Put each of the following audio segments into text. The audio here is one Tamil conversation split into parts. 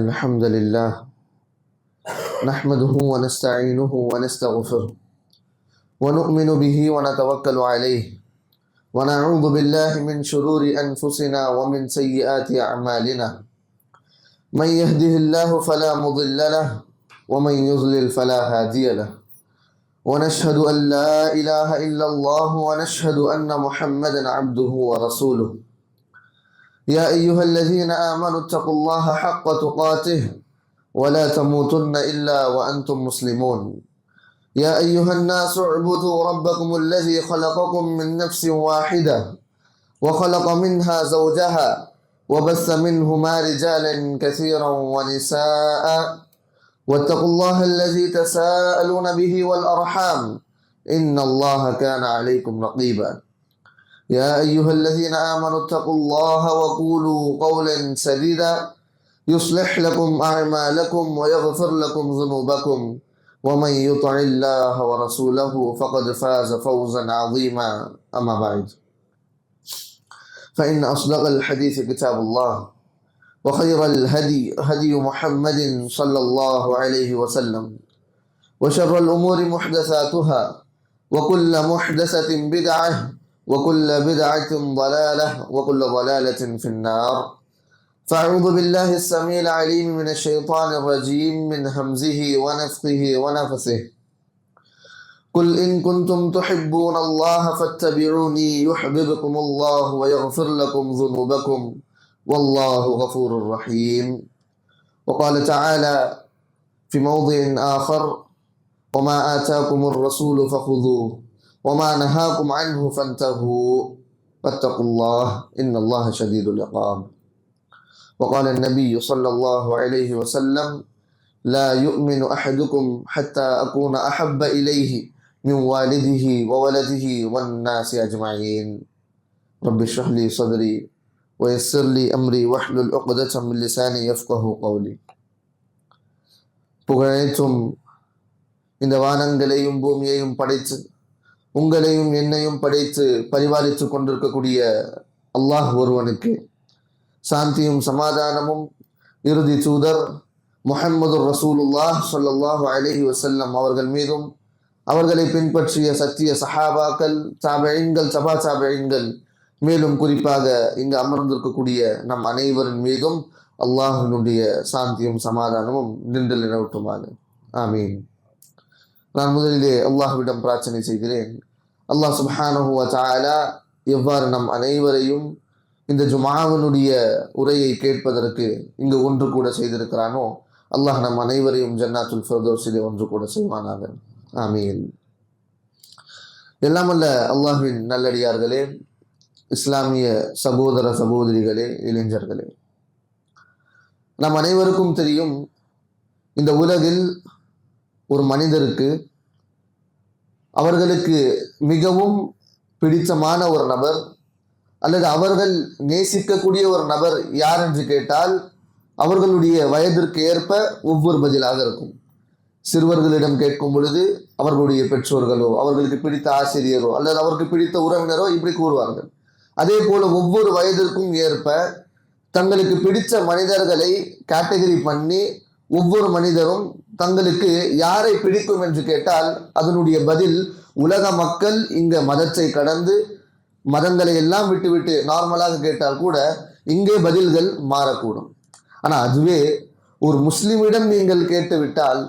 الحمد لله نحمده ونستعينه ونستغفره ونؤمن به ونتوكل عليه ونعوذ بالله من شرور أنفسنا ومن سيئات أعمالنا من يهده الله فلا مضل له ومن يضلل فلا هادي له ونشهد أن لا إله إلا الله ونشهد أن محمدا عبده ورسوله يا أيها الذين آمنوا اتقوا الله حق تقاته ولا تموتن إلا وأنتم مسلمون يا أيها الناس اعبدوا ربكم الذي خلقكم من نفس واحدة وخلق منها زوجها وبث منهما رجالا كثيرا ونساء واتقوا الله الذي تساءلون به والأرحام إن الله كان عليكم رقيبا يا أيها الذين آمنوا اتقوا الله وقولوا قولا سديدا يصلح لكم أعمالكم ويغفر لكم ذنوبكم ومن يطع الله ورسوله فقد فاز فوزا عظيما أما بعد فإن أصدق الحديث كتاب الله وخير الهدي هدي محمد صلى الله عليه وسلم وشر الأمور محدثاتها وكل محدثة بدعة وكل بدعة ضلالة وكل ضلالة في النار فأعوذ بالله السميع العليم من الشيطان الرجيم من همزه ونفخه ونفثه قل إن كنتم تحبون الله فاتبعوني يحببكم الله ويغفر لكم ذنوبكم والله غفور رحيم وقال تعالى في موضع آخر وما آتاكم الرسول فخذوه وما نهاكم عنه فانتهوا واتقوا الله إن الله شديد العقاب وقال النبي صلى الله عليه وسلم لا يؤمن أحدكم حتى أكون أحب إليه من والده وولده والناس أجمعين رب اشرح لي صدري ويسر لي أمري واحلل عقدة من لساني يفقه قولي புகழைத்தும் இந்த வானங்களையும் பூமியையும் படைத்து உங்களையும் என்னையும் படைத்து பரிபாலித்து கொண்டிருக்கக்கூடிய அல்லாஹ் ஒருவனுக்கு சாந்தியும் சமாதானமும் இறுதி தூதர் முஹம்மது ரசூலுல்லாஹ் ஸல்லல்லாஹு அலைஹி வஸல்லம் அவர்கள் மீதும் அவர்களை பின்பற்றிய சத்திய சஹாபாக்கள் தாபிஈன்கள் தபா தாபிஈன்கள் மேலும் குறிப்பாக இங்கு அமர்ந்திருக்கக்கூடிய நம் அனைவரின் மீதும் அல்லாஹ்வினுடைய சாந்தியும் சமாதானமும் நின்று நிலவட்டுமாக ஆமீன். நான் முதலிலே அல்லாஹ்விடம் பிரார்த்தனை செய்கிறேன். அல்லாஹ் சுப்ஹானஹு வ தஆலா எவ்வாறு நம் அனைவரையும் இந்த ஜுமாவினுடைய உரையை கேட்பதற்கு இங்கு ஒன்று கூட செய்திருக்கிறானோ அல்லாஹ் நம் அனைவரையும் ஜன்னாத்துல் ஃபிர்தௌஸிலே ஒன்று கூட செய்வானாக ஆமீன். எல்லாம் அல்ல அல்லாஹ்வின் நல்லடியார்களே, இஸ்லாமிய சகோதர சகோதரிகளே, இளைஞர்களே, நம் அனைவருக்கும் தெரியும், இந்த உலகில் ஒரு மனிதருக்கு அவர்களுக்கு மிகவும் பிடித்தமான ஒரு நபர் அல்லது அவர்கள் நேசிக்கக்கூடிய ஒரு நபர் யார் என்று கேட்டால் அவர்களுடைய வயதிற்கு ஏற்ப ஒவ்வொரு பதிலாக இருக்கும். சிறுவர்களிடம் கேட்கும் பொழுது அவர்களுடைய பெற்றோர்களோ அவர்களுக்கு பிடித்த ஆசிரியரோ அல்லது அவருக்கு பிடித்த உறவினரோ இப்படி கூறுவார்கள். அதே போல ஒவ்வொரு வயதிற்கும் ஏற்ப தங்களுக்கு பிடித்த மனிதர்களை கேட்டகரி பண்ணி ஒவ்வொரு மனிதரும் தங்களுக்கு யாரை பிடிக்கும் என்று கேட்டால் அதனுடைய பதில் உலக மக்கள் இங்க மதத்தை கடந்து மதங்களை எல்லாம் விட்டுவிட்டு நார்மலாக கேட்டால் கூட இங்கே பதில்கள் மாறக்கூடும். ஆனால் அதுவே ஒரு முஸ்லிமிடம் நீங்கள் கேட்டுவிட்டால்,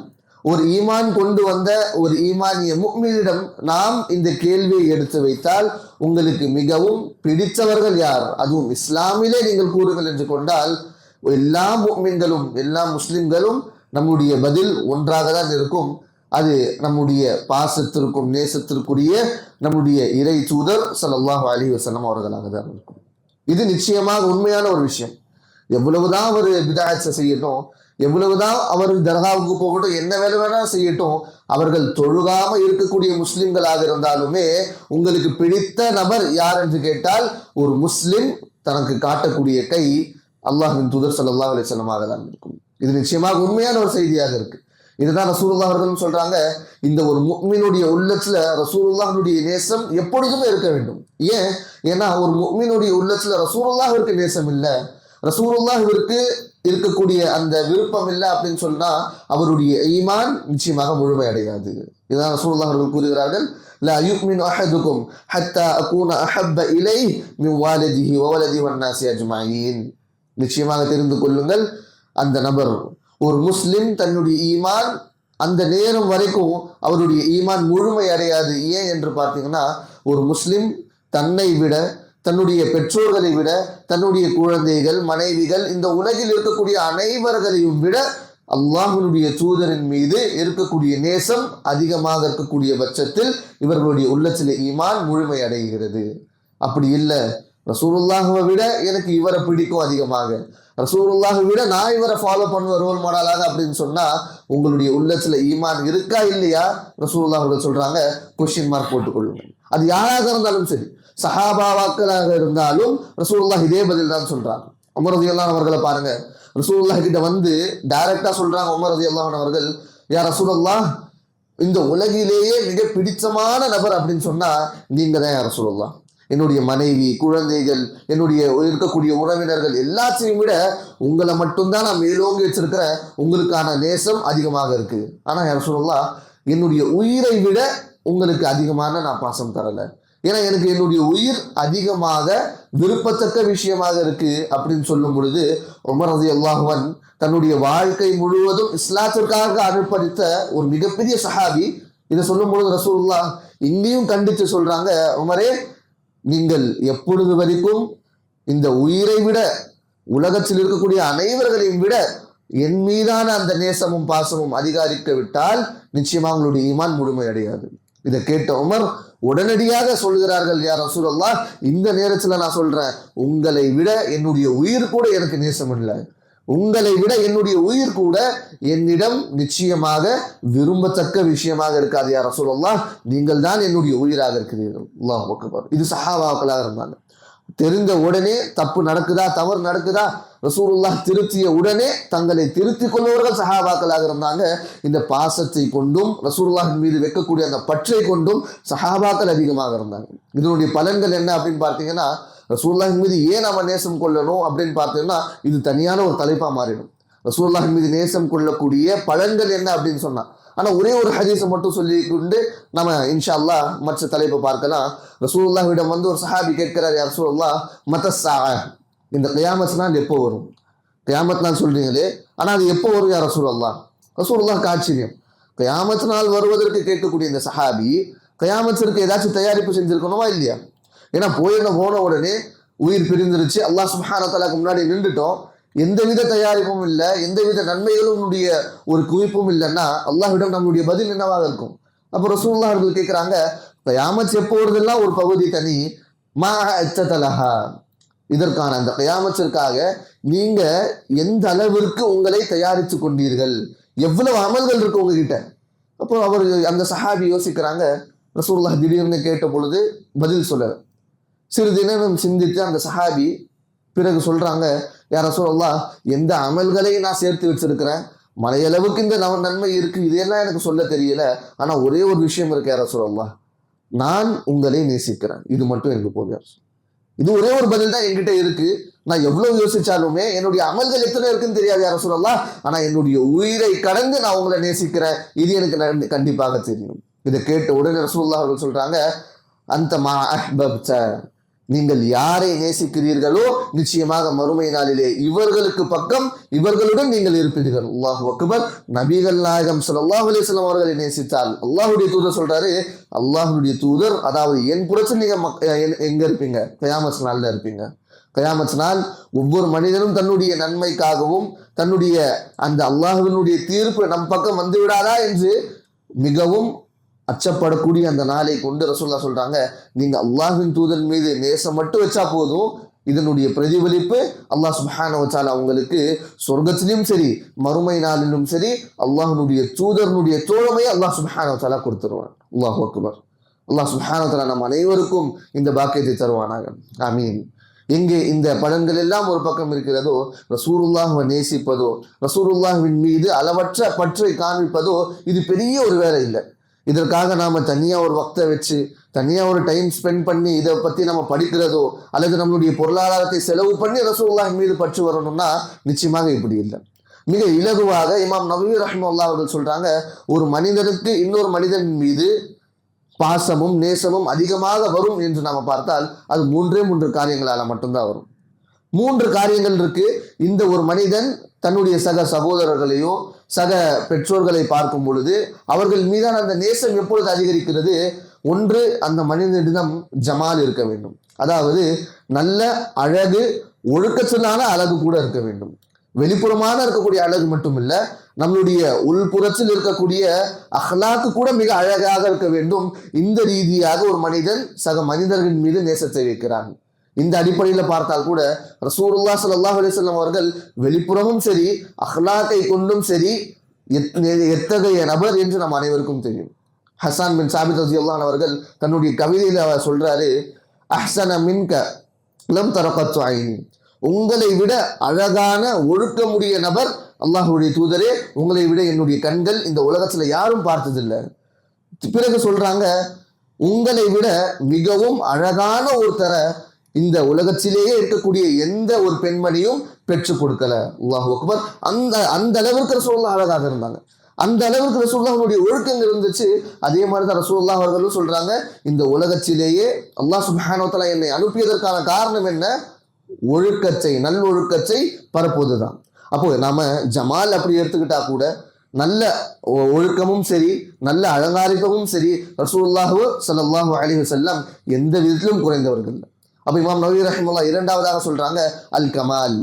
ஒரு ஈமான் கொண்டு வந்த ஒரு ஈமானிய முஃமினிடம் நாம் இந்த கேள்வியை எடுத்து வைத்தால் உங்களுக்கு மிகவும் பிடித்தவர்கள் யார், அதுவும் இஸ்லாமிலே நீங்கள் கூறுங்கள் என்று கொண்டால் எல்லா முஃமின்களும் எல்லா முஸ்லிம்களும் நம்முடைய பதில் ஒன்றாக தான் இருக்கும். அது நம்முடைய பாசத்திற்கும் நேசத்திற்குரிய நம்முடைய இறை தூதர் ஸல்லல்லாஹு அலைஹி வஸல்லம் அவர்களாக தான் இருக்கும். இது நிச்சயமாக உண்மையான ஒரு விஷயம். எவ்வளவுதான் அவர் பித்அத் செய்யட்டும், எவ்வளவுதான் அவர் தர்காவுக்கு போகட்டும், என்ன வேலை வேணா செய்யட்டும், அவர்கள் தொழுகாம இருக்கக்கூடிய முஸ்லிம்களாக இருந்தாலுமே உங்களுக்கு பிடித்த நபர் யார் என்று கேட்டால் ஒரு முஸ்லிம் தனக்கு காட்டக்கூடிய கை அல்லாஹ்வின் தூதர் ஸல்லல்லாஹு அலைஹி வஸல்லமாக தான் இருக்கும். இது நிச்சயமாக உண்மையான ஒரு செய்தியாக இருக்கு. இதுதான் ரசூலுல்லாஹ் அவர்களும் சொல்றாங்க, இந்த ஒரு முஃமினுடைய உள்ளத்துல ரசூலுல்லாஹ்வுடைய நேசம் எப்பொழுதுமே இருக்க வேண்டும். ஏன்னா ஒரு முஃமினுடைய உள்ளத்துல ரசூலுல்லாஹ்விற்கு நேசம் இல்லை, ரசூலுல்லாஹ்விற்கு இருக்கக்கூடிய அந்த விருப்பம் இல்லை அப்படின்னு சொன்னா அவருடைய ஈமான் நிச்சயமாக முழுமை அடையாது. இதான் ரசூலுல்லாஹ் அவர்கள் கூறுகிறார்கள், லா யுமினு அஹதுக்கும் ஹத்தா அகூன அஹப்ப இலைஹி மின் வாலிதிஹி வ வலதிஹி வன் நாஸி அஜ்மஈன். நிச்சயமாக தெரிந்து கொள்ளுங்கள், அந்த நபர் ஒரு முஸ்லிம் தன்னுடைய ஈமான் அந்த நேரம் வரைக்கும் அவருடைய ஈமான் முழுமை அடையாது. ஏன் என்று பார்த்தீங்கன்னா, ஒரு முஸ்லிம் தன்னை விட, தன்னுடைய பெற்றோர்களை விட, தன்னுடைய குழந்தைகள், மனைவிகள், இந்த உலகில் இருக்கக்கூடிய அனைவர்களையும் விட அல்லாஹ்வுடைய தூதரின் மீது இருக்கக்கூடிய நேசம் அதிகமாக இருக்கக்கூடிய பட்சத்தில் இவர்களுடைய உள்ளத்திலே ஈமான் முழுமை அடைகிறது. அப்படி இல்லை, ரசூலுல்லாஹ்வை விட எனக்கு இவரை பிடிக்கும் அதிகமாக, ரசூலுல்லாஹ்வை விட நான் இவரை ஃபாலோ பண்ணுவேன் ரோல் மாடலாக அப்படின்னு சொன்னா உங்களுடைய உள்ளத்துல ஈமான் இருக்கா இல்லையா? ரசூலுல்லாஹ் அவர்கள் சொல்றாங்க, கொஸ்டின் மார்க் போட்டுக்கொள்ளுங்க. அது யாராக இருந்தாலும் சரி, சஹாபாவாக்களாக இருந்தாலும் ரசூலுல்லாஹ் இதே பதில் தான் சொல்றாங்க. உமர் ரலியல்லாஹு அவர்களை பாருங்க, ரசூலுல்லாஹ் கிட்ட வந்து டைரக்டா சொல்றாங்க உமர் ரலியல்லாஹு அவர்கள், யா ரசூலுல்லாஹ், இந்த உலகிலேயே மிக பிடிச்சமான நபர் அப்படின்னு சொன்னா நீங்க தான் யா ரசூலுல்லாஹ். என்னுடைய மனைவி, குழந்தைகள், என்னுடைய இருக்கக்கூடிய உறவினர்கள் எல்லாத்தையும் விட உங்களை மட்டும்தான் நான் மேலோங்கி வச்சிருக்கிறேன், உங்களுக்கான நேசம் அதிகமாக இருக்கு. ஆனா யா ரசூலுல்லாஹ், என்னுடைய உயிரை விட உங்களுக்கு அதிகமான நான் பாசம் தரல, ஏன்னா எனக்கு என்னுடைய உயிர் அதிகமாக விருப்பத்தக்க விஷயமாக இருக்கு அப்படின்னு சொல்லும் பொழுது உமர் ரலியல்லாஹு அன்ஹு தன்னுடைய வாழ்க்கை முழுவதும் இஸ்லாத்திற்காக அர்ப்பணித்த ஒரு மிகப்பெரிய சஹாபி இதை சொல்லும் பொழுது ரசூலுல்லாஹ் இங்கேயும் கண்டித்து சொல்றாங்க, உமரே, நீங்கள் எப்பொழுது வரைக்கும் இந்த உயிரை விட, உலகத்தில் இருக்கக்கூடிய அனைவர்களையும் விட என் மீதான அந்த நேசமும் பாசமும் அதிகரிக்க விட்டால் நிச்சயமாக உங்களுடைய ஈமான் முழுமை அடையாது. இதை கேட்ட உமர் உடனடியாக சொல்கிறார்கள், யா ரசூலல்லாஹ், இந்த நேரத்தில் நான் சொல்றேன், உங்களை விட என்னுடைய உயிர் கூட எனக்கு நேசம் இல்லை, உங்களை விட என்னுடைய உயிர் கூட என்னிடம் நிச்சயமாக விரும்பத்தக்க விஷயமாக இருக்காது யா ரசூலல்லாஹ், நீங்கள் தான் என்னுடைய உயிராக இருக்கிறீர்கள். அல்லாஹ் அக்பர். இது சஹாபாக்களாக இருந்தாங்க. தெரிந்த உடனே தப்பு நடக்குதா, தவறு நடக்குதா, ரசூலுல்லாஹ் திருத்திய உடனே தங்களை திருத்திக் கொள்பவர்கள் சஹாபாக்களாக இருந்தாங்க. இந்த பாசத்தை கொண்டும் ரசூலுல்லாஹின் மீது வைக்கக்கூடிய அந்த பற்றை கொண்டும் சஹாபாக்கள் அதிகமாக இருந்தாங்க. இதனுடைய பலன்கள் என்ன அப்படின்னு பார்த்தீங்கன்னா, ரசூலுல்லாஹின் மீது ஏன் நம்ம நேசம் கொள்ளணும் அப்படின்னு பார்த்தீங்கன்னா இது தனியான ஒரு தலைப்பா மாறிடும். ரசூலுல்லாஹின் மீது நேசம் கொள்ளக்கூடிய பலன்கள் என்ன அப்படின்னு சொன்னா, ஆனா ஒரே ஒரு ஹதீஸை மட்டும் சொல்லி கொண்டு நம்ம இன்ஷா அல்லாஹ் மற்ற தலைப்பை பார்க்கலாம். ரசூலுல்லாஹ்விடம் வந்து ஒரு சஹாபி கேட்கிறார், யா ரசூலுல்லாஹ், மத்தஸ்ஸாஅ, இந்த கியாமத் நாள் எப்போ வரும்? கியாமத் நாள் சொல்றீங்களே, ஆனா அது எப்போ வரும் யா ரசூலுல்லாஹ்? ரசூலுல்லாஹ்க்கு ஆச்சரியம். கியாமத் நாள் வருவதற்கு கேட்கக்கூடிய இந்த சஹாபி கியாமத்திற்கு ஏதாச்சும் தயாரிப்பு செஞ்சிருக்கணுமா இல்லையா? ஏன்னா போன உடனே உயிர் பிரிந்துருச்சு, அல்லாஹ் சுப்ஹானஹு வ தஆலாக்கு முன்னாடி நின்றுட்டோம், எந்தவித தயாரிப்பும் இல்லை, எந்தவித நன்மைகளும் ஒரு குவிப்பும் இல்லைன்னா அல்லாஹ்விடம் நம்மளுடைய பதில் என்னவாக இருக்கும்? அப்போ ரசூலுல்லாஹ் அவர்கள் கேட்குறாங்க, கியாமத் எப்போ வருதெல்லாம் ஒரு பகுதி தனி, மா அத்தலஹா, இதற்கான அந்த கியாமத்திற்காக நீங்க எந்த அளவிற்கு உங்களை தயாரித்து கொண்டீர்கள், எவ்வளவு அமல்கள் இருக்கு உங்ககிட்ட? அப்போ அவர் அந்த சஹாபி யோசிக்கிறாங்க. ரசூலுல்லாஹ் திடீர்னு கேட்ட பொழுது பதில் சொல்லல. சிறிது நேரம் சிந்தித்து அந்த சஹாபி பிறகு சொல்றாங்க, யா ரசூலுல்லாஹ், எந்த அமல்களை நான் சேர்த்து வச்சிருக்கிறேன், மலையளவுக்கு இந்த நன்மை இருக்கு, இதெல்லாம் எனக்கு சொல்ல தெரியல, ஆனா ஒரே ஒரு விஷயம் இருக்கு யா ரசூலுல்லாஹ், நான் உங்களை நேசிக்கிறேன், இது மட்டும் எனக்கு போதும். இது ஒரே ஒரு பதில் தான் என்கிட்ட இருக்கு. நான் எவ்வளவு யோசிச்சாலுமே என்னுடைய அமல்கள் எத்தனை இருக்குன்னு தெரியாது யா ரசூலுல்லாஹ், ஆனா என்னுடைய உயிரை கடந்து நான் உங்களை நேசிக்கிறேன், இது எனக்கு கண்டிப்பாக தெரியும். இதை கேட்ட உடனே ரசூலுல்லாஹ் அவர்கள் சொல்றாங்க, அந்த மா அஹ்பப்த, நீங்கள் யாரை நேசிக்கிறீர்களோ நிச்சயமாக மறுமை நாளிலே இவர்களுக்கு பக்கம் இவர்களுடன் நீங்கள் இருப்பீர்கள். அல்லாஹு அக்பர். நபிகள் நாயகம் ஸல்லல்லாஹு அலைஹி வஸல்லம் அவர்களை நேசித்தால் அல்லாஹ்வுடைய தூதர் சொல்றாரு, அல்லாஹ்வுடைய தூதர், அதாவது என் புறத்தில் நீங்க எங்க இருப்பீங்க? கியாமத் நாள்ல இருப்பீங்க. கியாமத் நாள் ஒவ்வொரு மனிதனும் தன்னுடைய நன்மைக்காகவும் தன்னுடைய அந்த அல்லாஹ்வினுடைய தீர்ப்பு நம் பக்கம் வந்து விடாதா என்று மிகவும் அச்சப்படக்கூடிய அந்த நாளை கொண்டு ரசூலுல்லாஹ் சொல்றாங்க, நீங்க அல்லாஹ்வின் தூதர் மீது நேசம் மட்டும் வச்சா போதும், இதனுடைய பிரதிபலிப்பு அல்லாஹ் சுப்ஹானஹு வ தஆலா உங்களுக்கு சொர்க்கத்திலும் சரி மறுமை நாளிலும் சரி அல்லாஹ்வுடைய தூதருடைய தோழமையை அல்லாஹ் சுப்ஹானஹு வ தஆலா கொடுத்துருவான். அல்லாஹு அக்பர். அல்லாஹ் சுப்ஹானஹு வ தஆலா நம் அனைவருக்கும் இந்த பாக்கியத்தை தருவானாக. ஆமீன். எங்கே இந்த பலன்கள் எல்லாம் ஒரு பக்கம் இருக்கிறதோ, ரசூலுல்லாஹ்வை நேசிப்பதோ, ரசூலுல்லாஹ்வின் மீது அளவற்ற பற்றை காண்பிப்பதோ இது பெரிய ஒரு வேலை இல்லை. இதற்காக நாம தனியா ஒரு வக்தை வச்சு தனியா ஒரு டைம் ஸ்பெண்ட் பண்ணி இதை பத்தி நம்ம படிக்கிறதோ அல்லது நம்மளுடைய பொருளாதாரத்தை செலவு பண்ணி ரசூலுல்லாஹின் மீது பற்று வரணும்னா நிச்சயமாக இப்படி இல்லை. மிக இலகுவாக இமாம் நவவி ரஹ்மத்துல்லாஹி அவர்கள் சொல்றாங்க, ஒரு மனிதனுக்கு இன்னொரு மனிதன் மீது பாசமும் நேசமும் அதிகமாக வரும் என்று நாம பார்த்தால் அது மூன்று காரியங்களால மட்டும்தான் வரும். 3 காரியங்கள் இருக்கு. இந்த ஒரு மனிதன் தன்னுடைய சக சகோதரர்களையோ சக பெற்றோர்களை பார்க்கும் பொழுது அவர்கள் மீதான அந்த நேசம் எப்பொழுது அதிகரிக்கிறது? ஒன்று, அந்த மனிதனிடம் ஜமால் இருக்க வேண்டும், அதாவது நல்ல அழகு, ஒழுக்கத்திலான அழகு கூட இருக்க வேண்டும். வெளிப்புறமான இருக்கக்கூடிய அழகு மட்டும் இல்ல, நம்மளுடைய உள்புறத்தில் இருக்கக்கூடிய அஹ்லாக்கு கூட மிக அழகாக இருக்க வேண்டும். இந்த ரீதியாக ஒரு மனிதன் சக மனிதர்களின் மீது நேசத்தை வைக்கிறான். இந்த அடிப்படையில் பார்த்தால் கூட ரசூலுல்லாஹ் ஸல்லல்லாஹு அலைஹி வஸல்லம் அவர்கள் வெளிப்புறமும் சரி அஹ்லாக்கை கொண்டும் சரி எத்தகைய நபர் என்று நம் அனைவருக்கும் தெரியும். ஹசான் பின் சாபித் ரலியல்லாஹு அன்ஹு அவர்கள் தன்னுடைய கவிதையில் அவர் சொல்றாரு, அஹ்ஸன மின்க லம் தரகத்து ஐனி, உங்களை விட அழகான ஒழுக்கமுடைய நபர் அல்லாஹ்வுடைய தூதரே, உங்களை விட என்னுடைய கண்கள் இந்த உலகத்துல யாரும் பார்த்ததில்லை. பிறகு சொல்றாங்க, உங்களை விட மிகவும் அழகான ஒருத்தரை இந்த உலகத்திலேயே இருக்கக்கூடிய எந்த ஒரு பெண்மணியும் பெற்றுக் கொடுக்கல. அல்லாஹு அக்பர். அந்த அளவிற்கு ரசூலுல்லாஹ் அழகாக இருந்தாங்க, அந்த அளவுக்கு ரசூலுல்லாஹ்வுடைய ஒழுக்கங்கள் இருந்துச்சு. அதே மாதிரிதான் ரசூலுல்லாஹ் அவர்களும் சொல்றாங்க, இந்த உலகத்திலேயே அல்லாஹ் சுப்ஹானஹு வ தஆலா என்னை அனுப்பியதற்கான காரணம் என்ன? ஒழுக்கத்தை, நல்லொழுக்கத்தை பரப்புவதுதான். அப்போ நாம ஜமால் அப்படி எடுத்துக்கிட்டா கூட நல்ல ஒழுக்கமும் சரி நல்ல அலங்காரிக்கமும் சரி ரசூலுல்லாஹ் ஸல்லல்லாஹு அலைஹி வஸல்லம் எந்த விதத்திலும் குறைந்தவர்கள். அப்போ இமாம் நவவி ரஹ்மத்துல்லாஹ் இரண்டாவதாக சொல்றாங்க அல் கமால்.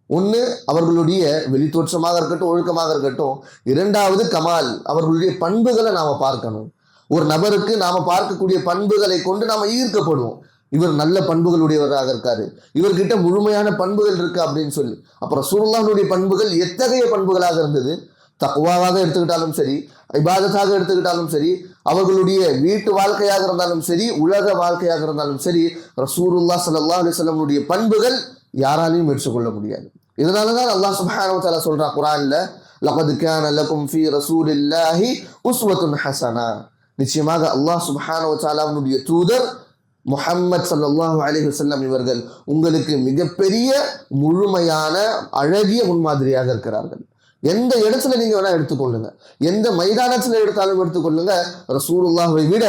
ஒன்று அவர்களுடைய வெளித்தோற்றமாக இருக்கட்டும், ஒழுக்கமாக இருக்கட்டும். இரண்டாவது கமால், அவர்களுடைய பண்புகளை நாம பார்க்கணும். ஒரு நபருக்கு நாம பார்க்கக்கூடிய பண்புகளை கொண்டு நாம ஈர்க்கப்படுவோம். இவர் நல்ல பண்புகளுடையவராக இருக்காரு, இவர்கிட்ட முழுமையான பண்புகள் இருக்கு அப்படின்னு சொல்லி. அப்புறம் ரசூலுல்லாஹ்வுடைய பண்புகள் எத்தகைய பண்புகளாக இருந்தது? தக்வாவாக எடுத்துக்கிட்டாலும் சரி, இபாதத்தாக எடுத்துக்கிட்டாலும் சரி, அவர்களுடைய வீட்டு வாழ்க்கையாக இருந்தாலும் சரி, உலக வாழ்க்கையாக இருந்தாலும் சரி, ரசூலுல்லாஹ் ஸல்லல்லாஹு அலைஹி வஸல்லம் பண்புகள் யாராலையும் ஏற்றுக்கொள்ள முடியாது. இதனாலதான் அல்லாஹ் சுப்ஹானஹு வ தஆலா சொல்றான் குர்ஆன்ல, லகத் கான லகும் ஃபீ ரசூலில்லாஹி உஸ்வத்துன் ஹஸனா, நிச்சயமாக அல்லாஹ் சுப்ஹானஹு வ தஆலாவுடைய தூதர் முஹம்மது ஸல்லல்லாஹு அலைஹி வஸல்லம் இவர்கள் உங்களுக்கு மிகப்பெரிய முழுமையான அழகிய முன்மாதிரியாக இருக்கிறார்கள். எந்த இடத்துல நீங்க வேணா எடுத்துக்கொள்ளுங்க, எந்த மைதானத்துல எடுத்தாலும் எடுத்துக்கொள்ளுங்க, ரசூலுல்லாஹை விட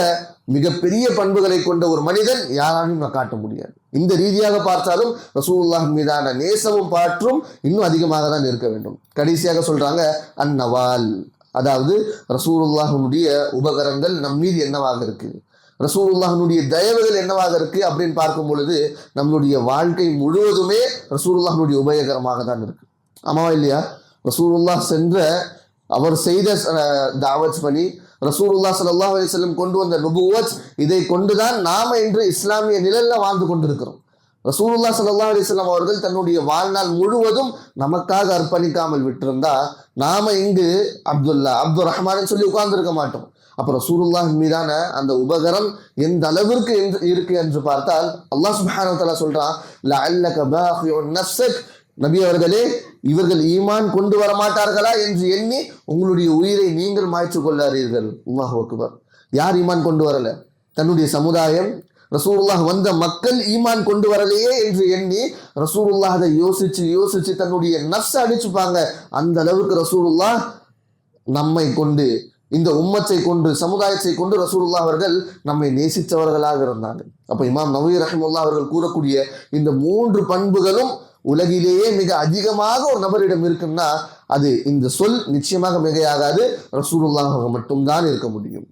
மிகப்பெரிய பண்புகளை கொண்ட ஒரு மனிதன் யாராலும் காட்ட முடியாது. இந்த ரீதியாக பார்த்தாலும் ரசூலுல்லாஹ் மீதான நேசமும் பாற்றும் இன்னும் அதிகமாக தான் இருக்க வேண்டும். கடைசியாக சொல்றாங்க அந்நவால், அதாவது ரசூலுல்லாஹ்வுடைய உபகரணங்கள் நம் மீது என்னவாக இருக்கு, ரசூலுல்லாஹ்வுடைய தயவுகள் என்னவாக இருக்கு அப்படின்னு பார்க்கும் பொழுது நம்மளுடைய வாழ்க்கை முழுவதுமே ரசூலுல்லாஹ்வுடைய உபயோகரமாக தான் இருக்கு. ஆமாவா இல்லையா? ரசூலுல்லாஹ் சென்ற அவர் செய்த தாவத் பணி, ரசூலுல்லாஹ் ஸல்லல்லாஹு அலைஹி வஸல்லம் கொண்டு வந்த நுபுவத், இதை கொண்டுதான் நாம இன்று இஸ்லாமிய நிழல்ல வாழ்ந்து கொண்டிருக்கிறோம். ரசூலுல்லாஹ் ஸல்லல்லாஹு அலைஹி வஸல்லம் அவர்கள் தன்னுடைய வாழ்நாள் முழுவதும் நமக்காக அர்ப்பணிக்காமல் விட்டிருந்தா நாம இங்கு அப்துல் ரஹ்மான் சொல்லி உட்கார்ந்துருக்க மாட்டோம். அப்ப ரசூலுல்லாஹ் மீதான அந்த உபகரம் எந்த அளவிற்கு இருக்கு என்று பார்த்தால் அல்லாஹ் சுப்ஹானஹு வ தஆலா சொல்றான், லஅல்லக பாகிஉன் நஃப்ஸக், நபி அவர்களே, இவர்கள் ஈமான் கொண்டு வர மாட்டார்களா என்று எண்ணி உங்களுடைய உயிரை நீங்கள் மாய்ச்சி கொள்ளாதீர்கள். அல்லாஹு அக்பர். யார் ஈமான் கொண்டு வரல? தன்னுடைய சமுதாயம், ரசூலுல்லாஹ் வந்த மக்கள் ஈமான் கொண்டு வரலையே என்று எண்ணி ரசூலுல்லாஹ் அதை யோசிச்சு தன்னுடைய நஃப்ஸை அடிச்சுப்பாங்க. அந்த அளவுக்கு ரசூலுல்லாஹ் நம்மை கொண்டு, இந்த உம்மத்தை கொண்டு, சமுதாயத்தை கொண்டு ரசூலுல்லாஹ் அவர்கள் நம்மை நேசித்தவர்களாக இருந்தாங்க. அப்ப இமாம் நவவி ரஹ்மத்துல்லாஹ் அவர்கள் கூறக்கூடிய இந்த 3 பண்புகளும் உலகிலேயே மிக அதிகமாக ஒரு நபரிடம் இருக்குன்னா அது இந்த சொல் நிச்சயமாக மிகையாகாது, ரசூலுல்லாஹ் மட்டும்தான் இருக்க முடியும்.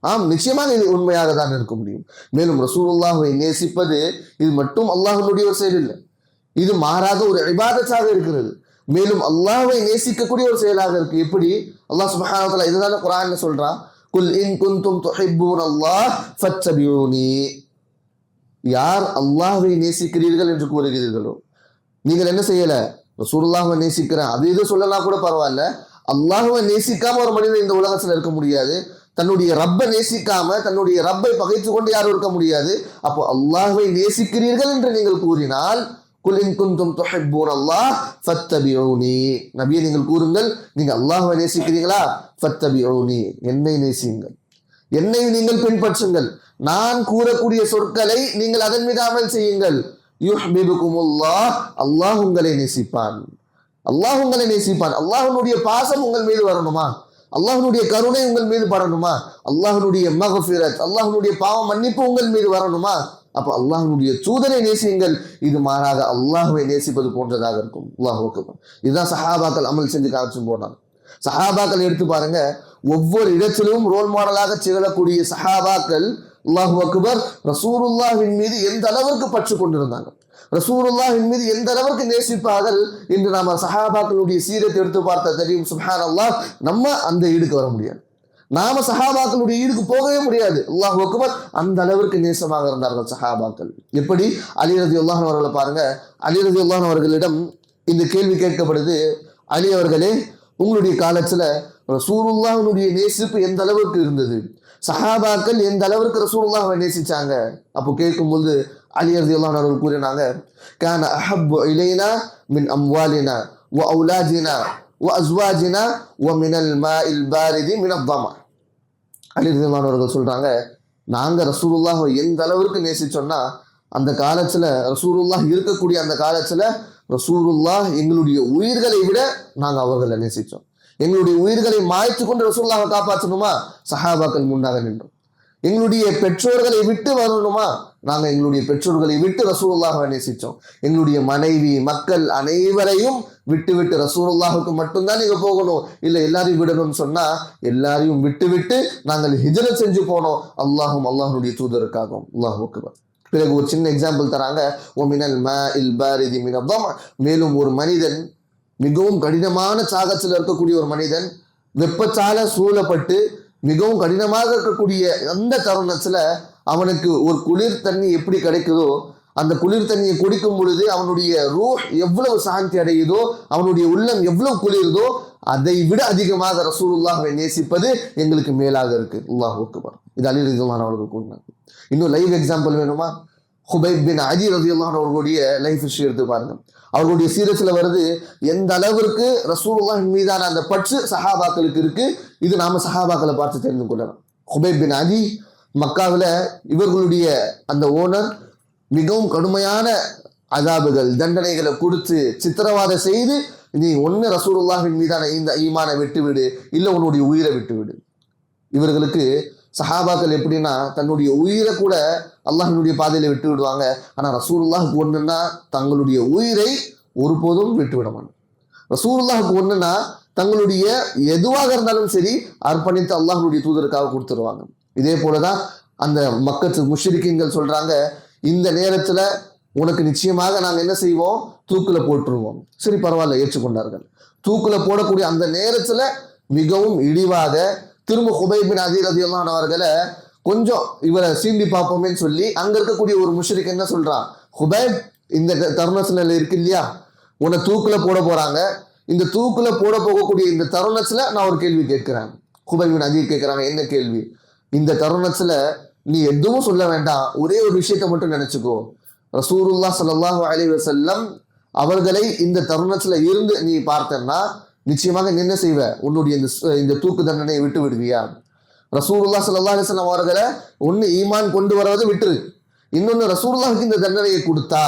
ஆம், நிச்சயமாக இது உண்மையாக தான் இருக்க முடியும். மேலும் ரசூலுல்லாஹை நேசிப்பது இது மட்டும் அல்லாஹ்வுடைய ஒரு செயல் இல்லை, இது மாறாக ஒரு இபாதத்தாக இருக்கிறது. மேலும் அல்லாஹ்வை நேசிக்கக்கூடிய ஒரு செயலாக இருக்கு. எப்படி? அல்லாஹ் சுப்ஹானஹு வ தஆலா இதுதான் குர்ஆன்ல சொல்றான், குல் இன் குன்தும் துஹிப்பூனல்லாஹ் ஃபத்தபியூனி, யார் அல்லாஹ்வை நேசிக்கிறீர்கள் என்று கூறுகிறீர்களோ, நீங்கள் என்ன செய்யல, ரசூலுல்லாஹ்வை நேசிக்கிறேன் அது இது சொல்லலாம் கூட பரவாயில்ல, அல்லாஹ்வை நேசிக்காம ஒரு மனிதன் இந்த உலகத்துல இருக்க முடியாது. தன்னுடைய ரப்பை நேசிக்காம தன்னுடைய ரப்பை பகைத்து கொண்டு யாரும் இருக்க முடியாது. அப்போ அல்லாஹ்வை நேசிக்கிறீர்கள் என்று நீங்கள் கூறினால், குல் இன் குன்தும் துஹிப்பூனல்லாஹ் ஃபத்தபியூனி, நபியே நீங்கள் கூறுங்கள், நீங்க அல்லாஹ்வை நேசிக்கிறீங்களா, ஃபத்தபியூனி, என்னை நேசியுங்கள். என்னை நீங்கள் பின்பற்றுங்கள், நான் கூறக்கூடிய சொற்களை நீங்கள் அதன் மீது அமல் செய்யுங்கள். யுஹ்பிபுகுமுல்லாஹ், அல்லாஹ் உங்களை நேசிப்பான். அல்லாஹ் உங்களை நேசிப்பான். அல்லாஹ்வுடைய பாசம் உங்கள் மீது வரணுமா? அல்லாஹ்வுடைய கருணை உங்கள் மீது படணுமா? அல்லாஹ்வுடைய மக்ஃபிரத், அல்லாஹ்வுடைய பாவ மன்னிப்பு உங்கள் மீது வரணுமா? அப்ப அல்லாஹ்வுடைய தூதரை நேசியுங்கள். இது மாறாக அல்லாஹ்வை நேசிப்பது போன்றதாக இருக்கும். அல்லாஹ் அக்பர். இதுதான் சஹாபாக்கள் அமல் செஞ்சு காமிச்சு போனாங்க. சஹாபாக்கள் எடுத்து பாருங்க, ஒவ்வொரு இடத்திலும் ரோல் மாடலாக திகழக்கூடிய சஹாபாக்கள் அல்லாஹு அக்பர் ரசூலுல்லாஹின் மீது எந்த அளவிற்கு பற்று கொண்டிருந்தாங்க, ரசூலுல்லாஹின் மீது எந்த அளவிற்கு நேசிப்பார்கள் என்று நாம சஹாபாக்களுடைய சீரத்தை எடுத்து பார்த்தா தெரியும். சுப்ஹானல்லாஹ், நம்ம அந்த ஈடுக்கு வர முடியாது, நாம சஹாபாக்களுடைய ஈடுக்கு போகவே முடியாது. அல்லாஹு அக்பர், அந்த அளவிற்கு நேசமாக இருந்தார்கள் சஹாபாக்கள். எப்படி அலி ரலியல்லாஹு அன்ஹு அவர்களை பாருங்க. அலி ரலியல்லாஹு அன்ஹு அவர்களிடம் இந்த கேள்வி கேட்கப்படுது, அலி அவர்களே, உங்களுடைய காலத்துல ரசூலுல்லாஹ்வுடைய நேசிப்பு எந்த அளவுக்கு இருந்தது, சஹாபாக்கள் எந்த அளவுக்கு ரசூலுல்லாஹ்வை நேசிச்சாங்க? அப்போ கேட்கும்போது அலி ரலியல்லாஹு அன்ஹு அவர்கள் கூறினாங்க, கான அஹப்பு இலைனா மின் அம்வாலினா வ அவுலாதினா வ அஸ்வாஜினா வ மினல் மாஇல் பாரிதி மினத் தமா. அலி ரலியல்லாஹு அன்ஹு அவர்கள் சொல்றாங்க, நாங்க ரசூலுல்லாஹ்வை எந்த அளவுக்கு நேசிச்சோம்னா, அந்த காலத்துல ரசூலுல்லாஹ் இருக்கக்கூடிய அந்த காலத்துல ரசூலுல்லாஹ் எங்களுடைய உயிர்களை விட நாங்க அவர்களை நேசிச்சோம். எங்களுடைய உயிர்களை மாய்த்து கொண்டு ரசூலுல்லாஹை காப்பாற்றணுமா, சஹாபாக்கள் முன்னாக நின்றோம். எங்களுடைய பெற்றோர்களை விட்டு வரணுமா, நாங்க எங்களுடைய பெற்றோர்களை விட்டு ரசூலுல்லாஹை நேசிச்சோம். எங்களுடைய மனைவி மக்கள் அனைவரையும் விட்டு விட்டு ரசூலுல்லாஹுக்கு மட்டும்தான் நீங்க போகணும், இல்லை எல்லாரையும் விடணும்னு சொன்னா எல்லாரையும் விட்டு விட்டு நாங்கள் ஹிஜ்ரத் செஞ்சு போனோம், அல்லாஹும் அல்லாஹ்வுடைய தூதருக்காகவும். அல்லாஹ் அக்பர். பிறகு ஒரு சின்ன எக்ஸாம்பிள் தராங்க, ஒமினல் மாஇல் பாரிதி மினத் தமா. மேலும் ஒரு மனிதன் மிகவும் கடினமான சாகத்தில் இருக்கக்கூடிய ஒரு மனிதன் வெப்பச்சால சூழப்பட்டு மிகவும் கடினமாக இருக்கக்கூடிய அந்த தருணத்துல அவனுக்கு ஒரு குளிர் தண்ணி எப்படி கிடைக்குதோ, அந்த குளிர் தண்ணியை குடிக்கும் பொழுது அவனுடைய ரூஹ் எவ்வளவு சாந்தி அடையுதோ, அவனுடைய உள்ளம் எவ்வளவு குளிர்தோ, அதை விட அதிகமாக ரசூலுல்லாஹ்வை நேசிப்பது எங்களுக்கு மேலாக இருக்கு. அல்லாஹ் அக்பர். இது அலி ரலியல்லாஹு அன்ஹு அவர்கள் கூறினாங்க. இன்னும் லைவ் எக்ஸாம்பிள் வேணுமா? ஹுபைப் பின் அதி ரலியல்லாஹு அன்ஹு அவர்களுடைய லைஃப் ஹிஸ்டரி எடுத்து பாருங்க. அவர்களுடைய சீரத்துல வருது எந்த அளவிற்கு ரசூலுல்லாஹின் மீதான அந்த பற்று சஹாபாக்களுக்கு இருக்கு. இது நாம சஹாபாக்களை பார்த்து தெரிந்து கொள்ளலாம். ஹுபைப் பின் அதி மக்காவில் இவர்களுடைய அந்த ஓனர் மிகவும் கடுமையான அதாபுகள் தண்டனைகளை கொடுத்து சித்திரவாதை செய்து, நீ ஒன்னு ரசூலுல்லாஹின் மீதான இந்த ஈமானை விட்டுவிடு, இல்லை உன்னுடைய உயிரை விட்டுவிடு. இவர்களுக்கு சஹாபாக்கள் எப்படின்னா தன்னுடைய உயிரை கூட அல்லாஹ்வினுடைய பாதையில விட்டு விடுவாங்க. ஆனா ரசூலுல்லாஹுக்கு ஒண்ணுன்னா தங்களுடைய உயிரை ஒருபோதும் விட்டு விட மாட்டாங்க. ரசூலுல்லாஹுக்கு ஒண்ணுன்னா தங்களுடைய எதுவாக இருந்தாலும் சரி அர்ப்பணித்து அல்லாஹ்வுடைய தூதருக்காக கொடுத்துருவாங்க. இதே போலதான் அந்த மக்கத்து முஷ்ரிக்கீன்கள் சொல்றாங்க, இந்த நேரத்துல உனக்கு நிச்சயமாக நாங்க என்ன செய்வோம், தூக்குல போட்டுருவோம். சரி பரவாயில்ல, ஏற்றுக்கொண்டார்கள். தூக்குல போடக்கூடிய அந்த நேரத்துல மிகவும் இழிவாக திரும்ப ஹுபைப் பின் அதி ரலியல்லாஹு அன்ஹு அவர்களை கொஞ்சம் இவரை சீண்டி பார்ப்போமேன்னு சொல்லி அங்க இருக்கக்கூடிய ஒரு முஷ்ரிக் என்ன சொல்றான், ஹுபைப், இந்த தருணத்துல இருக்கு இல்லையா, உன்னை தூக்குல போட போறாங்க, இந்த தூக்குல போட போகக்கூடிய இந்த தருணத்துல நான் ஒரு கேள்வி கேட்கிறேன். ஹுபைப் பின் அதி கேட்கிறாங்க, என்ன கேள்வி? இந்த தருணத்துல நீ எதுவும் சொல்ல வேண்டாம், ஒரே ஒரு விஷயத்தை மட்டும் நினைச்சுக்கோ, ரசூலுல்லாஹ் ஸல்லல்லாஹு அலைஹி வஸல்லம் அவர்களை இந்த தருணத்துல இருந்து நீ பார்த்தன்னா நிச்சயமாக நீ என்ன செய்வ, உன்னுடைய இந்த தூக்கு தண்டனையை விட்டு விடுவியா? ரசூலுல்லாஹ் ஸல்லல்லாஹு அலைஹி வஸல்லம் அவர்களை ஒன்னு ஈமான் கொண்டு வரதை விட்டுரு, இன்னொன்னு ரசூலுல்லாஹுக்கு இந்த தண்டனையை கொடுத்தா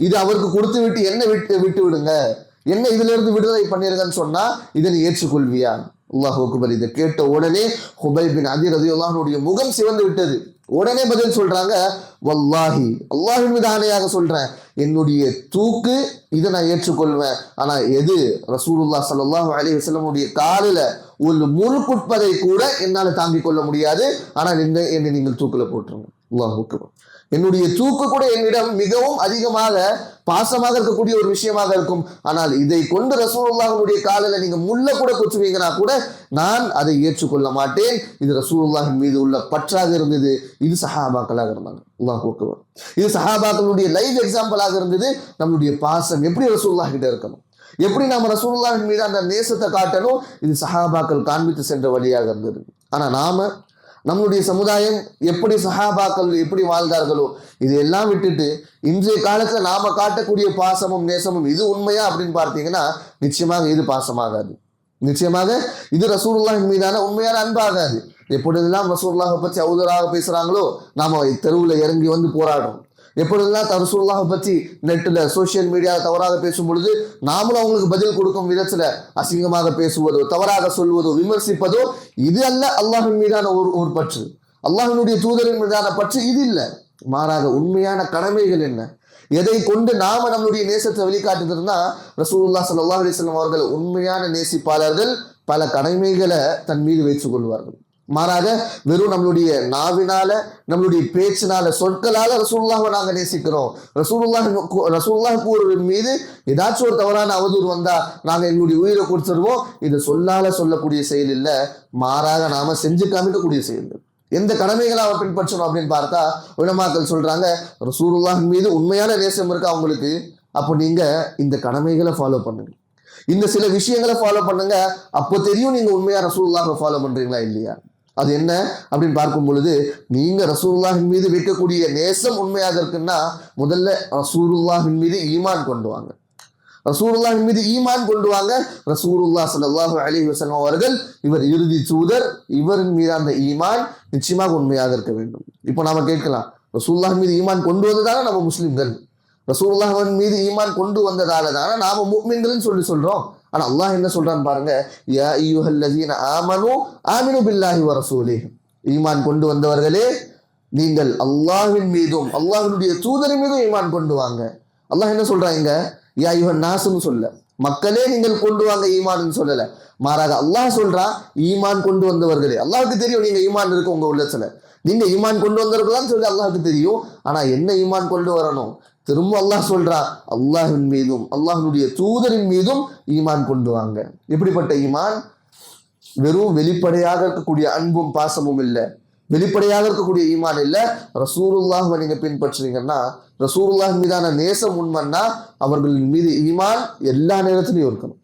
இது அவருக்கு கொடுத்து விட்டு என்ன விட்டு விடுங்க, என்ன இதுல இருந்து விடுதலை பண்ணிருங்கன்னு சொன்னா இதை நீ ஏற்றுக்கொள்வியா? அல்லாஹ் அக்பர். இதை கேட்ட உடனே ஹுபைப் பின் அதி ரலியல்லாஹு அன்ஹுடைய முகம் சிவந்து விட்டது. உடனே பதில் சொல்றாங்க, வல்லாஹி, அல்லாஹ்வின் மீது ஆணையாக சொல்றேன், என்னுடைய தூக்கு இதை நான் ஏற்றுக்கொள்வேன், ஆனா எது ரசூலுல்லாஹ் ஸல்லல்லாஹு அலைஹி வஸல்லம் காலில ஒரு முறுக்குட்பதை கூட என்னால் தாங்கிக் கொள்ள முடியாது, ஆனால் என்னை நீங்கள் தூக்குல போட்டுருங்க. அல்லாஹ் அக்பர். என்னுடைய தூக்கு கூட என்னிடம் மிகவும் அதிகமாக பாசமாக இருக்கக்கூடிய ஒரு விஷயமாக இருக்கும், ஆனால் இதை கொண்டு ரசூலுல்லாஹ்வுடைய காலில் நீங்க முள்ள கூட குத்துவீங்கன்னா கூட நான் அதை ஏற்றுக்கொள்ள மாட்டேன். இது ரசூலுல்லாஹின் மீது உள்ள பற்றாக இருந்தது. இது சஹாபாக்களாக இருந்தாங்க. அல்லாஹ் அக்பர். இது சஹாபாக்களுடைய லைவ் எக்ஸாம்பிளாக இருந்தது. நம்மளுடைய பாசம் எப்படி ரசூலுல்லாஹ் கிட்ட இருக்கணும், எப்படி நம்ம ரசூலுல்லாஹின் மீது அந்த நேசத்தை காட்டணும், இது சஹாபாக்கள் காண்பித்து சென்ற வழியாக இருந்தது. ஆனா நாம நம்மளுடைய சமுதாயம் எப்படி சஹாபாக்கள் எப்படி வாழ்ந்தார்களோ இதையெல்லாம் விட்டுட்டு இன்றைய காலத்துல நாம காட்டக்கூடிய பாசமும் நேசமும் இது உண்மையா அப்படின்னு பார்த்தீங்கன்னா நிச்சயமாக இது பாசமாகாது, நிச்சயமாக இது ரசூலுல்லாஹின் மீதான உண்மையான அன்பாகாது. எப்பொழுதெல்லாம் ரசூலுல்லாஹை பற்றி அவதூறாக பேசுறாங்களோ நாம தெருவில் இறங்கி வந்து போராடுறோம். எப்பொழுதெல்லாம் ரசூலுல்லாஹை பற்றி நெட்டில் சோசியல் மீடியா தவறாக பேசும் பொழுது நாமளும் அவங்களுக்கு பதில் கொடுக்கும் விதத்தில் அசிங்கமாக பேசுவதோ தவறாக சொல்வதோ விமர்சிப்பதோ இது அல்ல அல்லாஹின் மீதான ஒரு பற்று, அல்லாஹினுடைய தூதரின் மீதான பற்று இது இல்லை. மாறாக உண்மையான கடமைகள் என்ன, எதை கொண்டு நாம நம்மளுடைய நேசத்தை வெளிக்காட்டுகிறதுனா ரசூலுல்லாஹ் ஸல்லல்லாஹு அலைஹி வஸல்லம் அவர்கள் உண்மையான நேசிப்பாளர்கள் பல கடமைகளை தன் மீது வைத்துக் கொள்வார்கள். மாறாக வெறும் நம்மளுடைய நாவினால நம்மளுடைய பேச்சினால சொற்களால ரசூலுல்லாஹ்வை நாங்க நேசிக்கிறோம், ரசூலுல்லாஹ் கூறுவின் மீது ஏதாச்சும் ஒரு தவறான அவதூறு வந்தா நாங்க எங்களுடைய உயிரை கொடுத்துருவோம், இது சொல்லால சொல்லக்கூடிய செயல் இல்லை, மாறாக நாம செஞ்சு காமிக்கக்கூடிய செயல். எந்த கடமைகளை அவன் பின்பற்றணும் அப்படின்னு பார்த்தா உலமாக்கள் சொல்றாங்க, ரசூலுல்லாஹ் மீது உண்மையான நேசம் இருக்கு அவங்களுக்கு, அப்போ நீங்க இந்த கடமைகளை ஃபாலோ பண்ணுங்க, இந்த சில விஷயங்களை ஃபாலோ பண்ணுங்க, அப்போ தெரியும் நீங்க உண்மையா ரசூலுல்லாஹை ஃபாலோ பண்றீங்களா இல்லையா. அது என்ன அப்படின்னு பார்க்கும் பொழுது நீங்க ரசூலுல்லாஹின் மீது வைக்கக்கூடிய நேசம் உண்மையாக இருக்குன்னா முதல்ல ரசூலுல்லாஹின் மீது ஈமான் கொண்டு வாங்க, ரசூலுல்லாஹின் மீது ஈமான் கொண்டு வாங்க. ரசூலுல்லாஹ் ஸல்லல்லாஹு அலைஹி வஸல்லம் அவர்கள் இவர் இறுதி தூதர், இவரின் மீது அந்த ஈமான் நிச்சயமாக உண்மையாக இருக்க வேண்டும். இப்போ நாம கேட்கலாம், ரசூலுல்லாஹின் மீது ஈமான் கொண்டு வந்ததால நம்ம முஸ்லிம்கள், ரசூலுல்லாஹின் மீது ஈமான் கொண்டு வந்ததால தானே நாம முஃமின்கள்னு சொல்றோம். ஆனா அல்லாஹ் என்ன சொல்றான்னு பாருங்க, யா அய்யுஹல்லஸீன ஆமினு பில்லாஹி வ ரசூலிஹி, ஈமான் கொண்டு வந்தவர்களே நீங்கள் அல்லாஹ்வின் மீதும் அல்லாஹ்வுடைய தூதரின் மீதும் ஈமான் கொண்டு வாங்க. அல்லாஹ் என்ன சொல்றாங்க, யா அய்யுஹன் நாஸ்னு சொல்ல, மக்களே நீங்கள் கொண்டு வாங்க ஈமான்னு சொல்லல, மாறாக அல்லாஹ் சொல்றா ஈமான் கொண்டு வந்தவர்களே. அல்லாஹ்வுக்கு தெரியும் நீங்க ஈமான் இருக்கு உங்க உள்ளத்துல, நீங்க ஈமான் கொண்டு வந்தவர்களான்னு சொல்லி அல்லாஹ்வுக்கு தெரியும். ஆனா என்ன ஈமான் கொண்டு வரணும், திரும்ப அல்லாஹ் சொல்றா அல்லாஹின் மீதும் அல்லாஹ்வுடைய தூதரின் மீதும் ஈமான் கொண்டு வாங்க. எப்படிப்பட்ட ஈமான், வெறும் வெளிப்படையாக இருக்கக்கூடிய அன்பும் பாசமும் இல்லை, வெளிப்படையாக இருக்கக்கூடிய ஈமான் இல்லை. ரசூலுல்லாஹ்வை நீங்க பின்பற்றுறீங்கன்னா, ரசூலுல்லாஹ் மீதான நேசம் உண்மைன்னா அவர்களின் மீது ஈமான் எல்லா நேரத்திலையும் இருக்கணும்.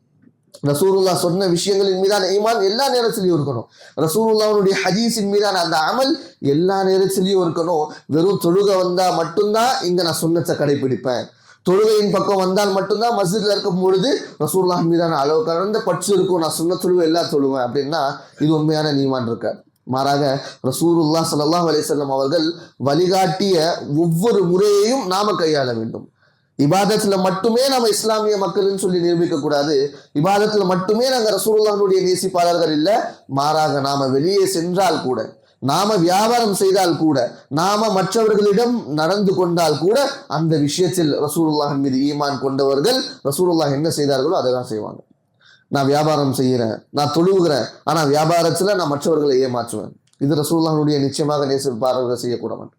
ரசூலுல்லாஹ் சொன்ன விஷயங்களின் மீதான ஈமான் எல்லா நேரத்திலையும் இருக்கணும். ரசூலுல்லாஹ்வுடைய ஹதீஸின் மீதான அந்த அமல் எல்லா நேரத்திலையும் இருக்கணும். வெறும் தொழுகை வந்தா மட்டும்தான் இங்க நான் சுன்னத்தை கடைபிடிப்பேன், தொழுகையின் பக்கம் வந்தால் மட்டும்தான் மஸ்ஜித்ல இருக்கும் பொழுது ரசூலுல்லாஹ் மீதான அளவு கடந்த பற்று இருக்கும், நான் சுன்ன தொழுவை எல்லாம் தொழுவேன் அப்படின்னா இது உண்மையான ஈமான் இருக்காது. மாறாக ரசூலுல்லாஹ் ஸல்லல்லாஹு அலைஹி வஸல்லம் அவர்கள் வழிகாட்டிய ஒவ்வொரு முறையையும் நாம கையாள வேண்டும். இபாதத்துல மட்டுமே நம்ம இஸ்லாமிய மக்கள்னு சொல்லி நிரூபிக்க கூடாது, இபாதத்துல மட்டுமே நாங்க ரசூலுல்லாஹ்வுடைய நேசிப்பாளர்கள் இல்லை, மாறாக நாம வெளியே சென்றால் கூட, நாம வியாபாரம் செய்தால் கூட, நாம மற்றவர்களிடம் நடந்து கொண்டால் கூட அந்த விஷயத்தில் ரசூலுல்லாஹின் மீது ஈமான் கொண்டவர்கள் ரசூலுல்லாஹ் என்ன செய்தார்களோ அதை தான் செய்வாங்க. நான் வியாபாரம் செய்கிறேன், நான் தொழுகிறேன், ஆனா வியாபாரத்துல நான் மற்றவர்களை ஏமாற்றுவேன், இது ரசூலுல்லாஹ்வுடைய நிச்சயமாக நேசிப்பாளர்கள் செய்யக்கூடாது.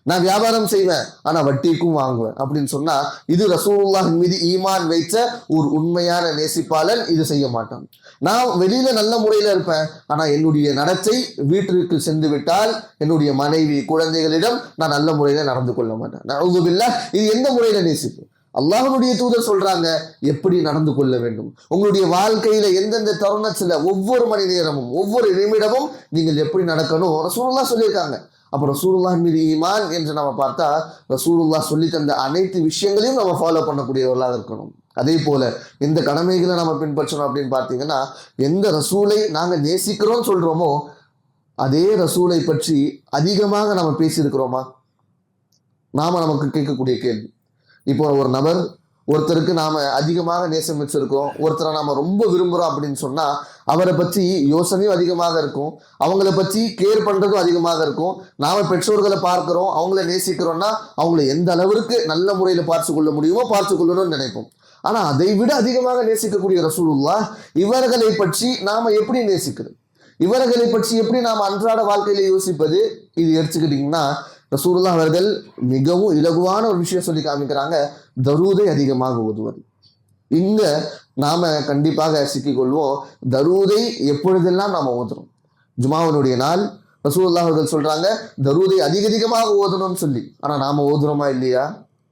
நான் வியாபாரம் செய்வேன் ஆனா வட்டிக்கும் வாங்குவேன் அப்படின்னு சொன்னா இது ரசூலுல்லாஹின் மீது ஈமான் வைத்த ஒரு உண்மையான நேசிப்பாளன் இது செய்ய மாட்டான். நான் வெளியில நல்ல முறையில இருப்பேன், ஆனா என்னுடைய நடத்தை வீட்டிற்கு சென்று விட்டால் என்னுடைய மனைவி குழந்தைகளிடம் நான் நல்ல முறையில நடந்து கொள்ள மாட்டேன். நஊது பில்லாஹ், இது எந்த முறையில நேசிப்பு? அல்லாஹ்வுடைய தூதர் சொல்றாங்க எப்படி நடந்து கொள்ள வேண்டும். உங்களுடைய வாழ்க்கையில எந்தெந்த தருணத்துல ஒவ்வொரு மணி நேரமும் ஒவ்வொரு நிமிடமும் நீங்கள் எப்படி நடக்கணும் ரசூலுல்லாஹ் சொல்லியிருக்காங்க. அப்போ ரசூலுல்லாஹ் மீது ஈமான் என்று நம்ம பார்த்தா ரசூலுல்லாஹ் சொல்லி தந்த அனைத்து விஷயங்களையும் நம்ம ஃபாலோ பண்ணக்கூடியவர்களாக இருக்கணும். அதே போல எந்த கடமைகளை நம்ம பின்பற்றணும் அப்படின்னு பார்த்தீங்கன்னா, எந்த ரசூலை நாங்கள் நேசிக்கிறோம்னு சொல்றோமோ அதே ரசூலை பற்றி அதிகமாக நம்ம பேசியிருக்கிறோமா? நமக்கு கேட்கக்கூடிய கேள்வி. இப்போ ஒரு நபர் ஒருத்தருக்கு நாம அதிகமாக நேசம் வச்சிருக்கோம், ஒருத்தரை நாம ரொம்ப விரும்புறோம் அப்படின்னு சொன்னா அவரை பற்றி யோசனையும் அதிகமாக இருக்கும், அவங்கள பற்றி கேர் பண்றதும் அதிகமாக இருக்கும். நாம பெற்றோர்களை பார்க்கிறோம், அவங்கள நேசிக்கிறோம்னா அவங்கள எந்த அளவிற்கு நல்ல முறையில பார்த்து கொள்ள முடியுமோ பார்த்து கொள்ளணும்னு நினைப்போம். ஆனா அதை விட அதிகமாக நேசிக்கக்கூடிய ரசூலுல்லாஹ் இவர்களை பற்றி நாம எப்படி நேசிக்கிறது, இவர்களை பற்றி எப்படி நாம அன்றாட வாழ்க்கையில யோசிப்பது? இது எடுத்துக்கிட்டீங்கன்னா ரசூலுல்லாஹ் அவர்கள் மிகவும் இலகுவான ஒரு விஷயம் சொல்லி காமிக்கிறாங்க, தரூதை அதிகமாக ஓதுவது. இங்க நாம கண்டிப்பாக சிக்கிக்கொள்வோம். தரூதை எப்பொழுதெல்லாம் நாம ஓதுறோம், ஜுமாவுடைய நாள் ரசூலுல்லாஹ் அவர்கள் சொல்றாங்க தரூதை அதிகமாக ஓதணும்னு சொல்லி, ஆனா நாம ஓதுறோமா இல்லையா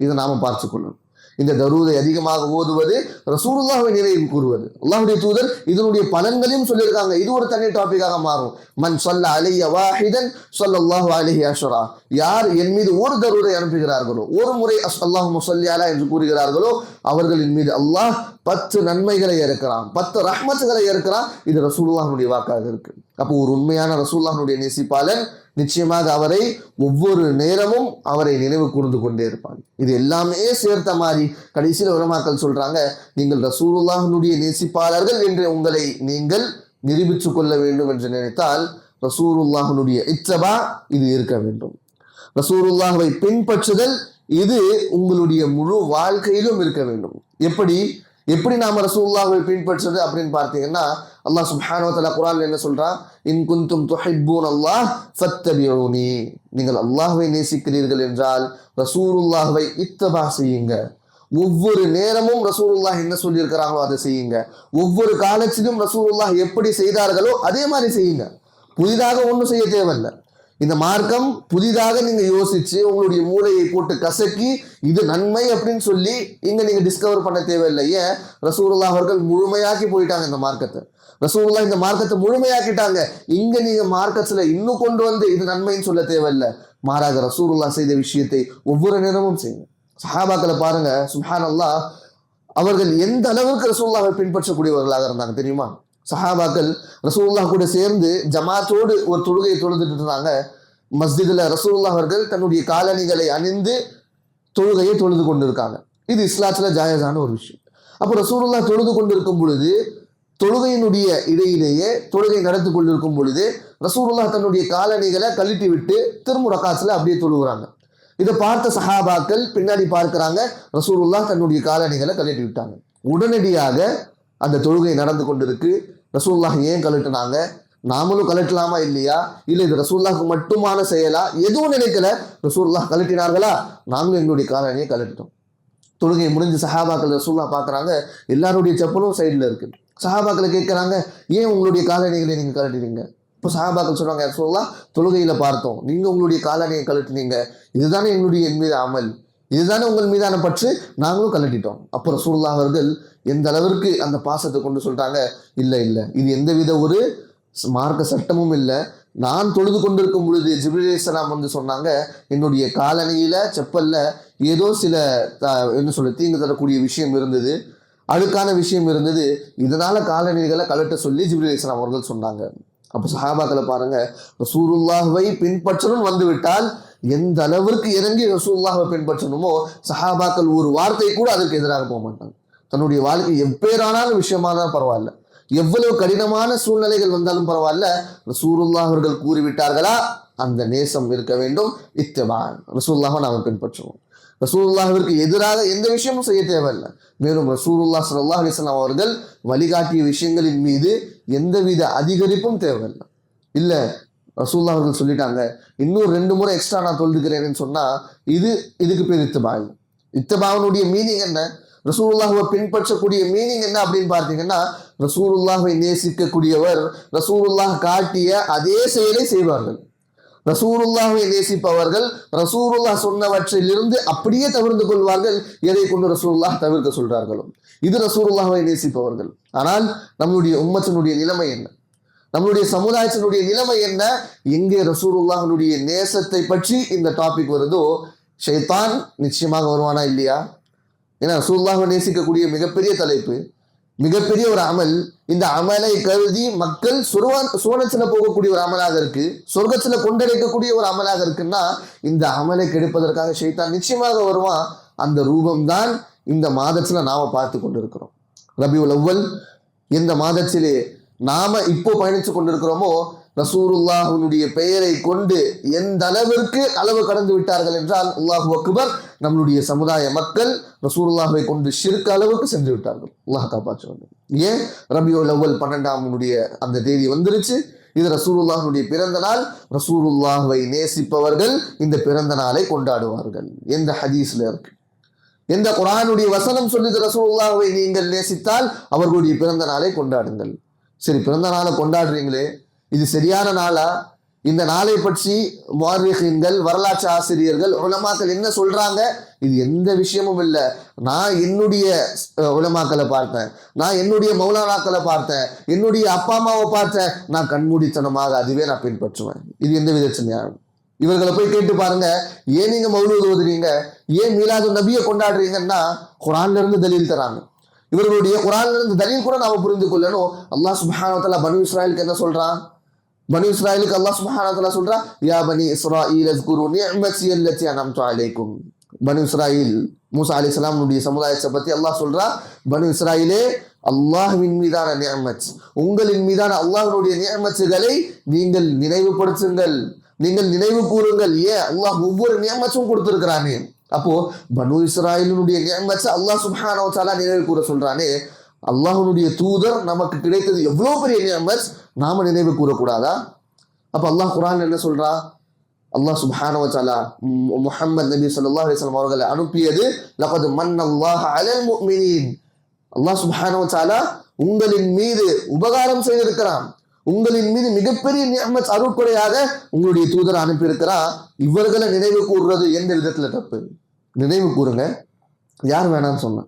இதை நாம பார்த்து கொள்ளணும். இந்த தரூதை அதிகமாக ஓதுவது, ரசூலுல்லாஹ்வை நினைவு கூறுவது. அல்லாஹ்வுடைய தூதர் இதனுடைய பலன்களையும் சொல்லியிருக்காங்க. இது ஒரு தனி டாபிக்காக மாறும். மன் ஸல்ல அலைய வாஹிதன் ஸல்லல்லாஹு அலைஹி அஷ்ரா, யார் என் மீது ஒரு தரூதை அனுப்புகிறார்களோ, ஒரு முறை அல்லாஹும்ம ஸல்லி அலா என்று கூறுகிறார்களோ, அவர்களின் மீது அல்லாஹ் 10 நன்மைகளை இருக்கிறான், 10 ரஹ்மத்துகளை இருக்கிறான். இது ரசூலுல்லாஹ்வுடைய வாக்காக இருக்கு. அப்போ ஒரு உண்மையான ரசூலுல்லாஹ்வுடைய நேசிப்பாளன் நிச்சயமாக அவரை ஒவ்வொரு நேரமும் அவரை நினைவு கூர்ந்து கொண்டே இருப்பாங்க. இது எல்லாமே சேர்த்த மாதிரி கடைசியில் உலமாக்கள் சொல்றாங்க, நீங்கள் ரசூலுல்லாஹ்வுடைய நேசிப்பாளர்கள் என்று உங்களை நீங்கள் நிரூபித்துக் கொள்ள வேண்டும் என்று நினைத்தால் ரசூலுல்லாஹ்வுடைய இத்தபா இது இருக்க வேண்டும். ரசூலுல்லாஹ்வை பின்பற்றுதல் இது உங்களுடைய முழு வாழ்க்கையிலும் இருக்க வேண்டும். எப்படி நாம ரசூலுல்லாஹ்வை பின்பற்றுறது அப்படின்னு பார்த்தீங்கன்னா, அல்லாஹ் சுப்ஹானஹு வ தஆலா குர்ஆன்ல என்ன சொல்றான், இன் குன்தும் துஹிப்பூனல்லாஹ் ஃபத்தபிஊனி, நீங்கள் அல்லாஹ்வை நேசிக்கிறீர்கள் என்றால் ரசூலுல்லாஹ்வை இத்தபா செய்யுங்க. ஒவ்வொரு நேரமும் ரசூலுல்லாஹ் என்ன சொல்லியிருக்கிறாங்களோ அதை செய்யுங்க. ஒவ்வொரு காலத்திலும் ரசூலுல்லாஹ் எப்படி செய்தார்களோ அதே மாதிரி செய்யுங்க. புதிதாக ஒன்றும் செய்ய தேவையில்லை. இந்த மார்க்கம் புதிதாக நீங்க யோசிச்சு உங்களுடைய மூளையை போட்டு கசக்கி இது நன்மை அப்படின்னு சொல்லி இங்க நீங்க டிஸ்கவர் பண்ண தேவையில்லை. ஏன்? ரசூலுல்லாஹ் அவர்கள் முழுமையாக்கி போயிட்டாங்க இந்த மார்க்கத்தை. ரசூலுல்லாஹ் இந்த மார்க்கத்தை முழுமையாக்கிட்டாங்க. இங்க நீங்க மார்க்கத்துல இன்னும் கொண்டு வந்து இது நன்மைன்னு சொல்ல தேவையில்லை. மாறாக ரசூலுல்லாஹ் செய்த விஷயத்தை ஒவ்வொரு நேரமும் செய்யுங்க. சஹாபாக்களை பாருங்க, சுப்ஹானல்லாஹ், அவர்கள் எந்த அளவுக்கு ரசூலுல்லாஹ்வை பின்பற்றக்கூடியவர்களாக இருந்தாங்க தெரியுமா? சஹாபாக்கள் ரசூலுல்லாஹ் கூட சேர்ந்து ஜமாத்தோடு ஒரு தொழுகையை தொழுதுட்டு இருந்தாங்க. மஸ்ஜிதில் ரசூலுல்லாஹ் அவர்கள் தன்னுடைய காலணிகளை அணிந்து தொழுகையை தொழுது கொண்டிருக்காங்க. இது இஸ்லாத்துல ஜாயஸான ஒரு விஷயம். அப்போ ரசூலுல்லாஹ் தொழுது கொண்டிருக்கும் பொழுது, தொழுகையினுடைய இடையிலேயே தொழுகை நடந்து கொண்டிருக்கும் பொழுது ரசூலுல்லாஹ் தன்னுடைய காலணிகளை கழட்டி விட்டு திரும்ப ரக்காத்துல அப்படியே தொழுகிறாங்க. இதை பார்த்த சஹாபாக்கள் பின்னாடி பார்க்கிறாங்க, ரசூலுல்லாஹ் தன்னுடைய காலணிகளை கழட்டி விட்டாங்க. உடனடியாக அந்த தொழுகை நடந்து கொண்டிருக்கு. ரசூலுல்லாஹ் ஏன் கழட்டினாங்க? நாமளும் கழட்டலாமா இல்லையா? இல்லை இது ரசூலுல்லாஹ்க்கு மட்டுமான செயலா? எதுவும் நினைக்கல. ரசூலுல்லாஹ் கழட்டினார்களா, நாங்களும் எங்களுடைய காலணியை கழட்டிட்டோம். தொழுகை முடிஞ்சு சஹாபாக்கள் ரசூலுல்லாஹ் பார்க்குறாங்க, எல்லாருடைய செப்பலும் சைடில் இருக்கு. சஹாபாக்களை கேட்குறாங்க, ஏன் உங்களுடைய காலணிகளை நீங்கள் கழட்டினீங்க? இப்போ சஹாபாக்கள் சொல்றாங்க, ரசூலுல்லாஹ் தொழுகையில் பார்த்தோம், நீங்கள் உங்களுடைய காலணியை கழட்டினீங்க, இதுதானே என் மீது அமல், இதுதானே உங்கள் மீதான பற்று, நாங்களும் கழட்டிட்டோம். அப்போ ரசூலுல்லாஹ் அவர்கள் எந்த அளவிற்கு அந்த பாசத்தை கொண்டு சொல்றாங்க, இல்லை இது எந்தவித ஒரு மார்க்க சட்டமும் இல்லை. நான் தொழுது கொண்டிருக்கும் பொழுது ஜிப்ரீல் அலைஹிஸ்ஸலாம் வந்து சொன்னாங்க, என்னுடைய காலணியில செப்பல்ல ஏதோ சில தீங்கு தரக்கூடிய விஷயம் இருந்தது, அழுக்கான விஷயம் இருந்தது, இதனால காலணிகளை கழட்ட சொல்லி ஜிப்ரீல் அலைஹிஸ்ஸலாம் அவர்கள் சொன்னாங்க. அப்போ சஹாபாக்களை பாருங்க, ரசூலுல்லாஹ்வை பின்பற்றணும் வந்து விட்டால் எந்த அளவிற்கு இறங்கி ரசூலுல்லாஹ்வை பின்பற்றணுமோ சஹாபாக்கள் ஒரு வார்த்தை கூட அதற்கு எதிராக போக மாட்டாங்க. தன்னுடைய வாழ்க்கை எப்பேரான விஷயமானாலும் பரவாயில்ல, எவ்வளவு கடினமான சூழ்நிலைகள் வந்தாலும் பரவாயில்ல, ரசூலுல்லாஹ் அவர்கள் கூறிவிட்டார்களா அந்த நேசம் இருக்க வேண்டும். இத்திபான், ரசூலுல்லாஹ்வை நாம் பின்பற்றுவோம். ரசூலுல்லாஹ்விற்கு எதிராக எந்த விஷயமும் செய்ய தேவையில்லை. மேலும் ரசூலுல்லாஹ் ஸல்லல்லாஹு அலைஹி வஸல்லம் அவர்கள் வழிகாட்டிய விஷயங்களின் மீது எந்தவித அதிகரிப்பும் தேவையில்லை. இல்லை ரசூலுல்லாஹ் அவர்கள் சொல்லிட்டாங்க, இன்னும் 2 முறை எக்ஸ்ட்ரா நான் தொழுதுக்கிறேன்னு சொன்னா இதுக்கு பேர் இத்திபா. இத்திபாவுடைய மீனிங் என்ன? ரசூலுல்லாஹ்வை பின்பற்றக்கூடிய மீனிங் என்ன அப்படின்னு பார்த்தீங்கன்னா, ரசூலுல்லாஹ்வை நேசிக்கக்கூடியவர் ரசூலுல்லாஹ் காட்டிய அதே செயலை செய்வார்கள். ரசூலுல்லாஹ்வை நேசிப்பவர்கள் ரசூலுல்லாஹ் சொன்னவற்றிலிருந்து அப்படியே தவிர்த்து கொள்வார்கள், எதை கொண்டு ரசூலுல்லாஹ் தவிர்க்க சொல்றார்களோ. இது ரசூலுல்லாஹ்வை நேசிப்பவர்கள். ஆனால் நம்மளுடைய உம்மத்தினுடைய நிலைமை என்ன? நம்மளுடைய சமுதாயத்தினுடைய நிலைமை என்ன? எங்கே ரசூலுல்லாஹ்வுடைய நேசத்தை பற்றி இந்த டாபிக் வருதோ ஷைத்தான் நிச்சயமாக வருவானா இல்லையா? ஏன்னா ரசூலுல்லாஹ்வை நேசிக்கக்கூடிய மிகப்பெரிய தலைப்பு, மிகப்பெரிய ஒரு அமல். இந்த அமலை கருதி மக்கள் சுவனத்தில் போகக்கூடிய ஒரு அமலாக இருக்கு, சொர்க்கத்தில் கொண்டடைக்கக்கூடிய ஒரு அமலாக இருக்குன்னா இந்த அமலை கெடுப்பதற்காக ஷைத்தான் நிச்சயமாக வருவான். அந்த ரூபம்தான் இந்த மாதத்துல நாம பார்த்து கொண்டிருக்கிறோம். ரபியுல் அவ்வல் எந்த மாதத்திலே நாம இப்போ பயணித்து கொண்டிருக்கிறோமோ, ரசூலுல்லாஹ்வுடைய பெயரை கொண்டு எந்த அளவிற்கு அளவு கடந்து விட்டார்கள் என்றால், அல்லாஹு அக்பர், நம்மளுடைய சமுதாய மக்கள் ரசூலுல்லாஹ்வை கொண்டு ஷிர்க் அளவுக்கு சென்று விட்டார்கள். அல்லாஹ் காப்பாற்ற வேண்டும். ஏன்? ரபியுல் அவ்வல் 12ஆம் அந்த தேதி வந்துருச்சு. இது ரசூலுல்லாஹ்வுடைய பிறந்த நாள். ரசூலுல்லாஹ்வை நேசிப்பவர்கள் இந்த பிறந்த நாளை கொண்டாடுவார்கள். எந்த ஹதீஸ்ல இருக்கு? எந்த குர்ஆனுடைய வசனம் சொல்லுது? ரசூலுல்லாஹ்வை நீங்கள் நேசித்தால் அவர்களுடைய பிறந்த நாளை கொண்டாடுங்கள். சரி, பிறந்த நாளை கொண்டாடுறீங்களே, இது சரியான நாளா? இந்த நாளை பற்றி முஅர்ரிഖீன்கள், வரலாற்று ஆசிரியர்கள், உலமாக்கள் என்ன சொல்றாங்க, இது எந்த விஷயமும் இல்லை. நான் என்னுடைய உலமாக்களை பார்த்தேன், நான் என்னுடைய மௌலானாக்களை பார்த்தேன், என்னுடைய அப்பா அம்மாவை பார்த்தேன், நான் கண்மூடித்தனமாக அதுவே நான் பின்பற்றுவேன். இது எந்த வித நியாயம்? இவர்களை போய் கேட்டு பாருங்க, ஏன் நீங்க மௌலூத் ஓதுறீங்க, ஏன் மீலாது நபியை கொண்டாடுறீங்கன்னா குர்ஆன்ல இருந்து தலீல் தராங்க. இவர்களுடைய குர்ஆன்ல இருந்து தலீல் கூட நாம புரிந்து கொள்ளணும். அல்லாஹ் சுப்ஹானஹு வ தஆலா பனு இஸ்ராயலுக்கு என்ன சொல்றான்? பனு இஸ்ராயலுக்கு அல்லாஹ் சுப்ஹானஹு வ தஆலா சொல்றான், யா பனி இஸ்ராயீல் அஸ்குரு நிஅமதி அல்லதி அன்அம்து அலைக்கும். பனு இஸ்ராயில் மூசா அலைஹிஸ்ஸலாமுடைய சமுதாயத்தை பத்தி அல்லாஹ் சொல்றான், பனு இஸ்ராயிலே, அல்லாஹ்வின் மீதான நிஅமத், உங்களின் மீதான அல்லாஹ்வுடைய நிஅமத்துகளை நீங்கள் நினைவுபடுத்துங்கள், நீங்கள் நினைவு கூறுங்கள். ஏன் அல்லாஹ் ஒவ்வொரு நியமத்தும் கொடுத்திருக்கிறானே. அப்போ பனு இஸ்ராயலினுடைய நியமத்தை அல்லாஹ் சுப்ஹானஹு வ தஆலா நினைவு கூற சொல்றானே. அல்லாஹ்வுடைய தூதர் நமக்கு கிடைத்தது எவ்வளவு பெரிய நியமத், நாம நினைவு கூறக்கூடாதா? அப்ப அல்லாஹ் குர்ஆன் என்ன சொல்றா? அல்லாஹ் சுப்ஹானஹு வ தஆலா முஹம்மது நபி ஸல்லல்லாஹு அலைஹி வஸல்லம் அவர்களை அனுப்பியது லகத் மன்னல்லாஹு அலல் முஃமினீன். அல்லாஹ் சுப்ஹானஹு வ தஆலா உங்களின் மீது உபகாரம் செய்திருக்கிறான், உங்களின் மீது மிகப்பெரிய நிஅமத் அருட்கொடையாக உங்களுடைய தூதரை அனுப்பியிருக்கிறான். இவர்களை நினைவு கூறுறது எந்த விதத்துல தப்பு? நினைவு கூறுங்க, யார் வேணாம்னு சொன்னா?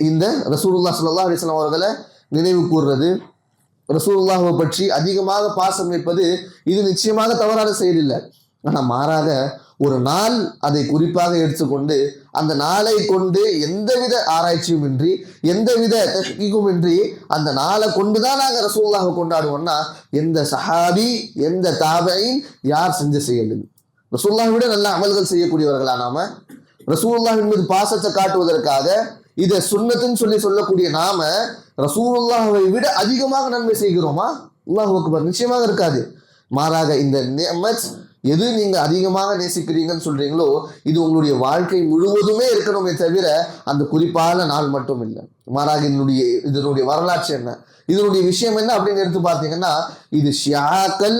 இந்த ரசூலுல்லாஹ் ஸல்லல்லாஹு அலைஹி வஸல்லம் அவர்களை நினைவு கூறுறது, ரசூலுல்லாஹை பற்றி அதிகமாக பாசம் வைப்பது, இது நிச்சயமாக தவறான செயல் இல்லை. ஆனா மாறாக ஒரு நாள் அதை குறிப்பாக எடுத்துக்கொண்டு அந்த நாளை கொண்டு எந்தவித ஆராய்ச்சியும் இன்றி, எந்தவித தஹ்கீக்கும் இன்றி அந்த நாளை கொண்டுதான் நாங்கள் ரசூலுல்லாஹை கொண்டாடுவோம்னா எந்த சஹாபி, எந்த தாபீன், யார் செஞ்ச செயல்? ரசூலுல்லாஹை விட நல்ல அமல்கள் செய்யக்கூடியவர்களா நாம? ரசூலுல்லாஹின் மீது பாசத்தை காட்டுவதற்காக இதை சுன்னத்துன்னு சொல்லக்கூடிய நாம ரசூலுல்லாஹை விட அதிகமாக நன்மை செய்கிறோமா? அல்லாஹ் அக்பர். நிச்சயமாக இருக்காது. மாறாக இந்த நிஅமத் எது நீங்க அதிகமாக நேசிக்கிறீங்கன்னு சொல்றீங்களோ இது உங்களுடைய வாழ்க்கை முழுவதுமே இருக்கணுமே தவிர அந்த குறிப்பான நாள் மட்டும் இல்லை. மாறாக இதனுடைய வரலாற்று என்ன, இதனுடைய விஷயம் என்ன அப்படின்னு எடுத்து பார்த்தீங்கன்னா, இது ஷியாக்கள்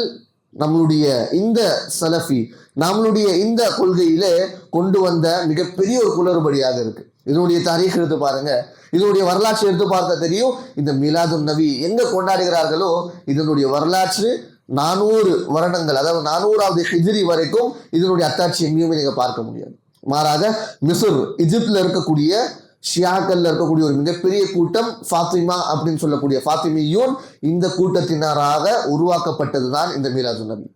நம்மளுடைய இந்த சலஃபி, நம்மளுடைய இந்த கொள்கையிலே கொண்டு வந்த மிகப்பெரிய ஒரு குளறுபடியாக இருக்கு. இதனுடைய தாரீഖ் எடுத்து பாருங்க, இதனுடைய வரலாற்று எடுத்து பார்த்தா தெரியும். இந்த மீலாதுன் நபி எங்க கொண்டாடுகிறார்களோ இதனுடைய வரலாற்று 400 வருடங்கள், அதாவது 400வது ஹிஜ்ரி வரைக்கும் இதனுடைய அத்தாட்சி எங்கேயுமே நீங்க பார்க்க முடியாது. மாறாக மிஸ்ர், எகிப்துல இருக்கக்கூடிய ஷியாக்கள்ல இருக்கக்கூடிய ஒரு மிகப்பெரிய கூட்டம் ஃபாத்திமா அப்படின்னு சொல்லக்கூடிய ஃபாத்திமியூன், இந்த கூட்டத்தினராக உருவாக்கப்பட்டது தான் இந்த மீலாதுன் நபி.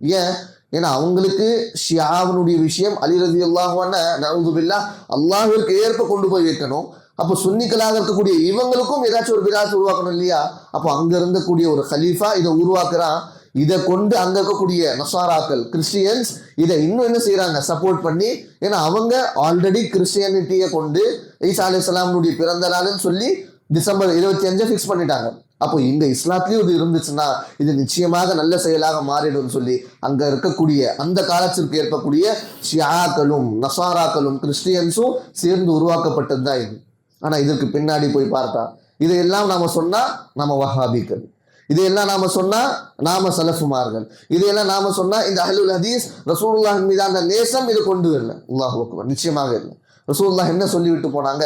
ஏன்னா அவங்களுக்கு ஷியாவினுடைய விஷயம் அலி ரலியல்லாஹு அன்ஹு நஊது பில்லாஹ் அல்லாஹ்விற்கு ஏற்ப கொண்டு போய் வைக்கணும். அப்போ சுன்னிக்களாக இருக்கக்கூடிய இவங்களுக்கும் ஏதாச்சும் ஒரு பிதாத் உருவாக்கணும் இல்லையா? அப்போ அங்க இருந்தக்கூடிய ஒரு கலீஃபா இதை உருவாக்குறான். இதை கொண்டு அங்க இருக்கக்கூடிய நசாராக்கள், கிறிஸ்டியன்ஸ் இதை இன்னும் என்ன செய்யறாங்க, சப்போர்ட் பண்ணி. ஏன்னா அவங்க ஆல்ரெடி கிறிஸ்டியானிட்டியை கொண்டு ஈசா அலைஹிஸ்ஸலாமுடைய பிறந்த நாள்னு சொல்லி டிசம்பர் 25 ஃபிக்ஸ் பண்ணிட்டாங்க. அப்போ இந்த இஸ்லாத்திலையும் இது இருந்துச்சுன்னா இது நிச்சயமாக நல்ல செயலாக மாறிடும் சொல்லி அங்க இருக்கக்கூடிய அந்த காலத்திற்கு ஏற்பக்கூடிய ஷியாக்களும் நசாராக்களும் கிறிஸ்டியன்ஸும் சேர்ந்து உருவாக்கப்பட்டது தான் இது. ஆனா இதற்கு பின்னாடி போய் பார்த்தா இதையெல்லாம் நாம சொன்னா நாம வஹாபிக்கள், இதையெல்லாம் நாம சொன்னா நாம சலஃபுமார்கள், இதையெல்லாம் நாம சொன்னா இந்த அஹ்லுல் ஹதீஸ் ரசூலுல்லாஹின் மீதான நேசம் இது கொண்டு வரல. அல்லாஹு அக்பர். நிச்சயமாக இல்லை. ரசூலுல்லாஹ் என்ன சொல்லிவிட்டு போனாங்க?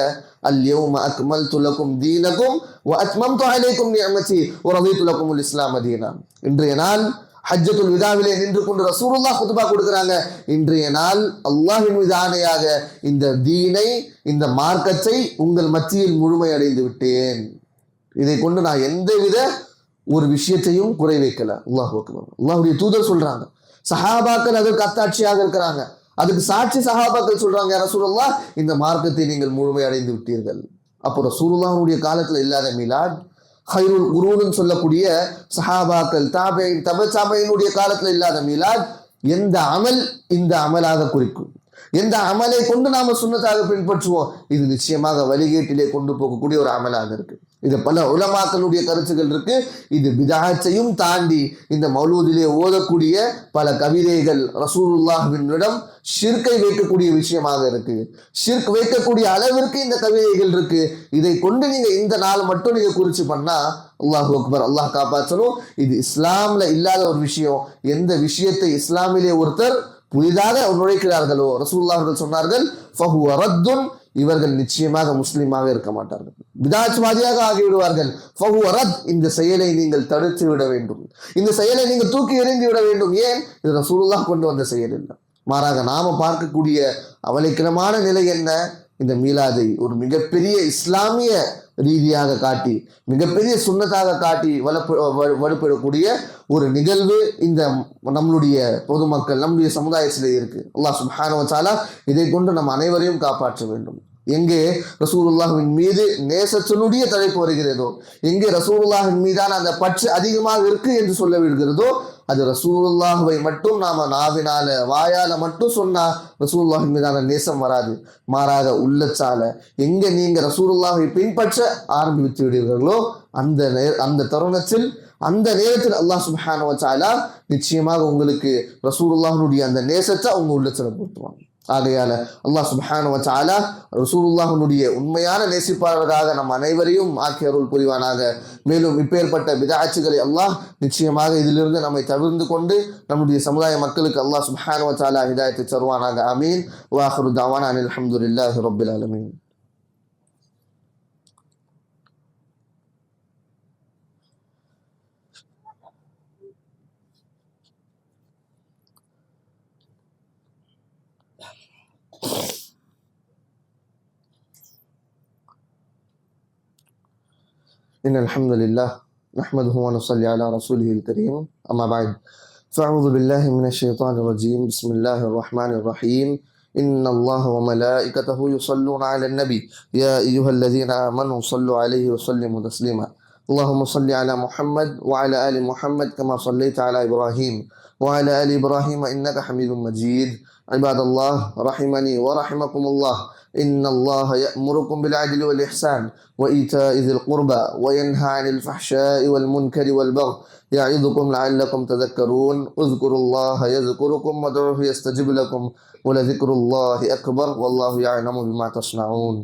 அல் யௌம அக்மல்து லக்கும் தீனக்கும் வ அத்மம்து அலைக்கும் நிஅமதி வ ரதீது லக்குமுல் இஸ்லாம தீனா. இன்றைய நாள் ஹஜ்ஜத்துல் விதாவிலே நின்று கொண்டு ரசூலுல்லாஹ் குத்பா கொடுக்குறாங்க. இன்றைய நாள் அல்லாஹ்வின் மீது ஆணையாக இந்த தீனை, இந்த மார்க்கத்தை உங்கள் மத்தியில் முழுமையடைந்து விட்டேன். இதை கொண்டு நான் எந்தவித ஒரு விஷயத்தையும் குறை வைக்கல. அல்லாஹ் அக்பர். அல்லாஹ்வுடைய தூதர் சொல்றாங்க, சஹாபாக்கள் அதற்கு அத்தாட்சியாக இருக்கிறாங்க, அதுக்கு சாட்சி சஹாபாக்கள் சொல்றாங்க, யா ரசூலுல்லாஹ் இந்த மார்க்கத்தை நீங்கள் முழுமை அடைந்து விட்டீர்கள். அப்போ ரசூலுல்லாஹ்வுடைய காலத்துல இல்லாத மீலாத், ஹைருல் குரூன் சொல்லக்கூடிய சஹாபாக்கள், தாபீன், தப தாபீனுடைய காலத்துல இல்லாத மீலாத் எந்த அமல் இந்த அமலாக குறிக்கும், எந்த அமலை கொண்டு நாம சுன்னத்தாக பின்பற்றுவோம், இது நிச்சயமாக வழிகேட்டிலே கொண்டு போகக்கூடிய ஒரு அமலாக இருக்கு. இது பல உலமாக்களுடைய கருத்துக்கள் இருக்கு. இது பிதஅத்தையும் தாண்டி இந்த மௌலூதிலே ஓதக்கூடிய பல கவிதைகள் ரசூலுல்லாஹ்விடம் ஷிர்கை வைக்கக்கூடிய விஷயமாக இருக்கு. ஷிர்க் வைக்கக்கூடிய அளவிற்கு இந்த கவிதைகள் இருக்கு. இதை கொண்டு நீங்க இந்த நாள் மட்டும் நீங்க குறிச்சு பண்ணா அல்லாஹு அக்பர், அல்லாஹ் காப்பாற்றணும். இது இஸ்லாம்ல இல்லாத ஒரு விஷயம். எந்த விஷயத்தை இஸ்லாமிலே ஒருத்தர் புதிதாக நுழைக்கிறார்களோ ரசூலுல்லாஹ் அவர்கள் சொன்னார்கள், ஃபஹுவ ரத்துன் இவர்கள் நிச்சயமாக முஸ்லீமாக இருக்க மாட்டார்கள், பிதாத்வாதியாக ஆகிவிடுவார்கள். இந்த செயலை நீங்கள் தடுத்து விட வேண்டும், இந்த செயலை நீங்கள் தூக்கி எறிந்து விட வேண்டும். ஏன்? இது ரசூலுல்லாஹ் கொண்டு வந்த செயல் இல்லை. மாறாக நாம பார்க்கக்கூடிய அவலைக்கிடமான நிலை என்ன? இந்த மீலாதை ஒரு மிகப்பெரிய இஸ்லாமிய ரீதியாக காட்டி, மிகப்பெரிய சுன்னத்தாக காட்டி வலுப்பெறக்கூடிய ஒரு நிகழ்வு இந்த நம்மளுடைய பொதுமக்கள், நம்முடைய சமுதாயத்திலே இருக்கு. அல்லாஹ் சுப்ஹானஹு வ தஆலா இதை கொண்டு நம் அனைவரையும் காப்பாற்ற வேண்டும். எங்கே ரசூலுல்லாஹின் மீது நேசத்தினுடைய தலைப்பு வருகிறதோ, எங்கே ரசூலுல்லாஹின் மீதான அந்த பற்று அதிகமாக இருக்கு என்று சொல்ல விடுகிறதோ, அது ரசூலுல்லாஹ்வை மட்டும் நாம நாவினால வாயால மட்டும் சொன்னா ரசூலுல்லாஹின் மீதான நேசம் வராது. மாறாக உள்ளச்சால எங்க நீங்க ரசூலுல்லாஹை பின்பற்ற ஆரம்பித்து விடுவீர்களோ அந்த தருணத்தில், அந்த நேரத்தில் அல்லாஹ் சுப்ஹானஹு வ தஆலா நிச்சயமாக உங்களுக்கு ரசூலுல்லாஹ்வுடைய அந்த நேசத்தை அவங்க உள்ளத்துல போட்டுருவாங்க. ஆகையால அல்லாஹ் சுப்ஹானஹு வ தஆலா ரசூலுல்லாஹ்வுடைய உண்மையான நேசிப்பாளர்களாக நம் அனைவரையும் ஆக்கி அருள் புரிவானாக. மேலும் இப்பேற்பட்ட பிதஅத்துகளை அல்லாஹ் நிச்சயமாக இதிலிருந்து நம்மை தவிர்த்து கொண்டு நம்முடைய சமுதாய மக்களுக்கு அல்லாஹ் சுப்ஹானஹு வ தஆலா ஹிதாயத்தை தருவானாக. ஆமீன். வ ஆகிரு தஅவானா அனில் ஹம்துலில்லாஹி ரப்பில் ஆலமீன். إن الحمد لله نحمده ونصلي على رسوله الكريم أما بعد فأعوذ بالله من الشيطان الرجيم بسم الله الرحمن الرحيم إن الله وملائكته يصلون على النبي يا أيها الذين آمنوا صلوا عليه وسلموا تسليما اللهم صل على محمد وعلى آل محمد كما صليت على إبراهيم وعلى آل إبراهيم إنك حميد مجيد عباد الله رحمني ورحمكم الله إن الله يأمركم بالعدل والإحسان وإيتاء ذي القربى وينهى عن الفحشاء والمنكر والبغي يعظكم لعلكم تذكرون اذكروا الله يذكركم وادعوه يستجب لكم ولذكر الله أكبر والله يعلم بما تصنعون.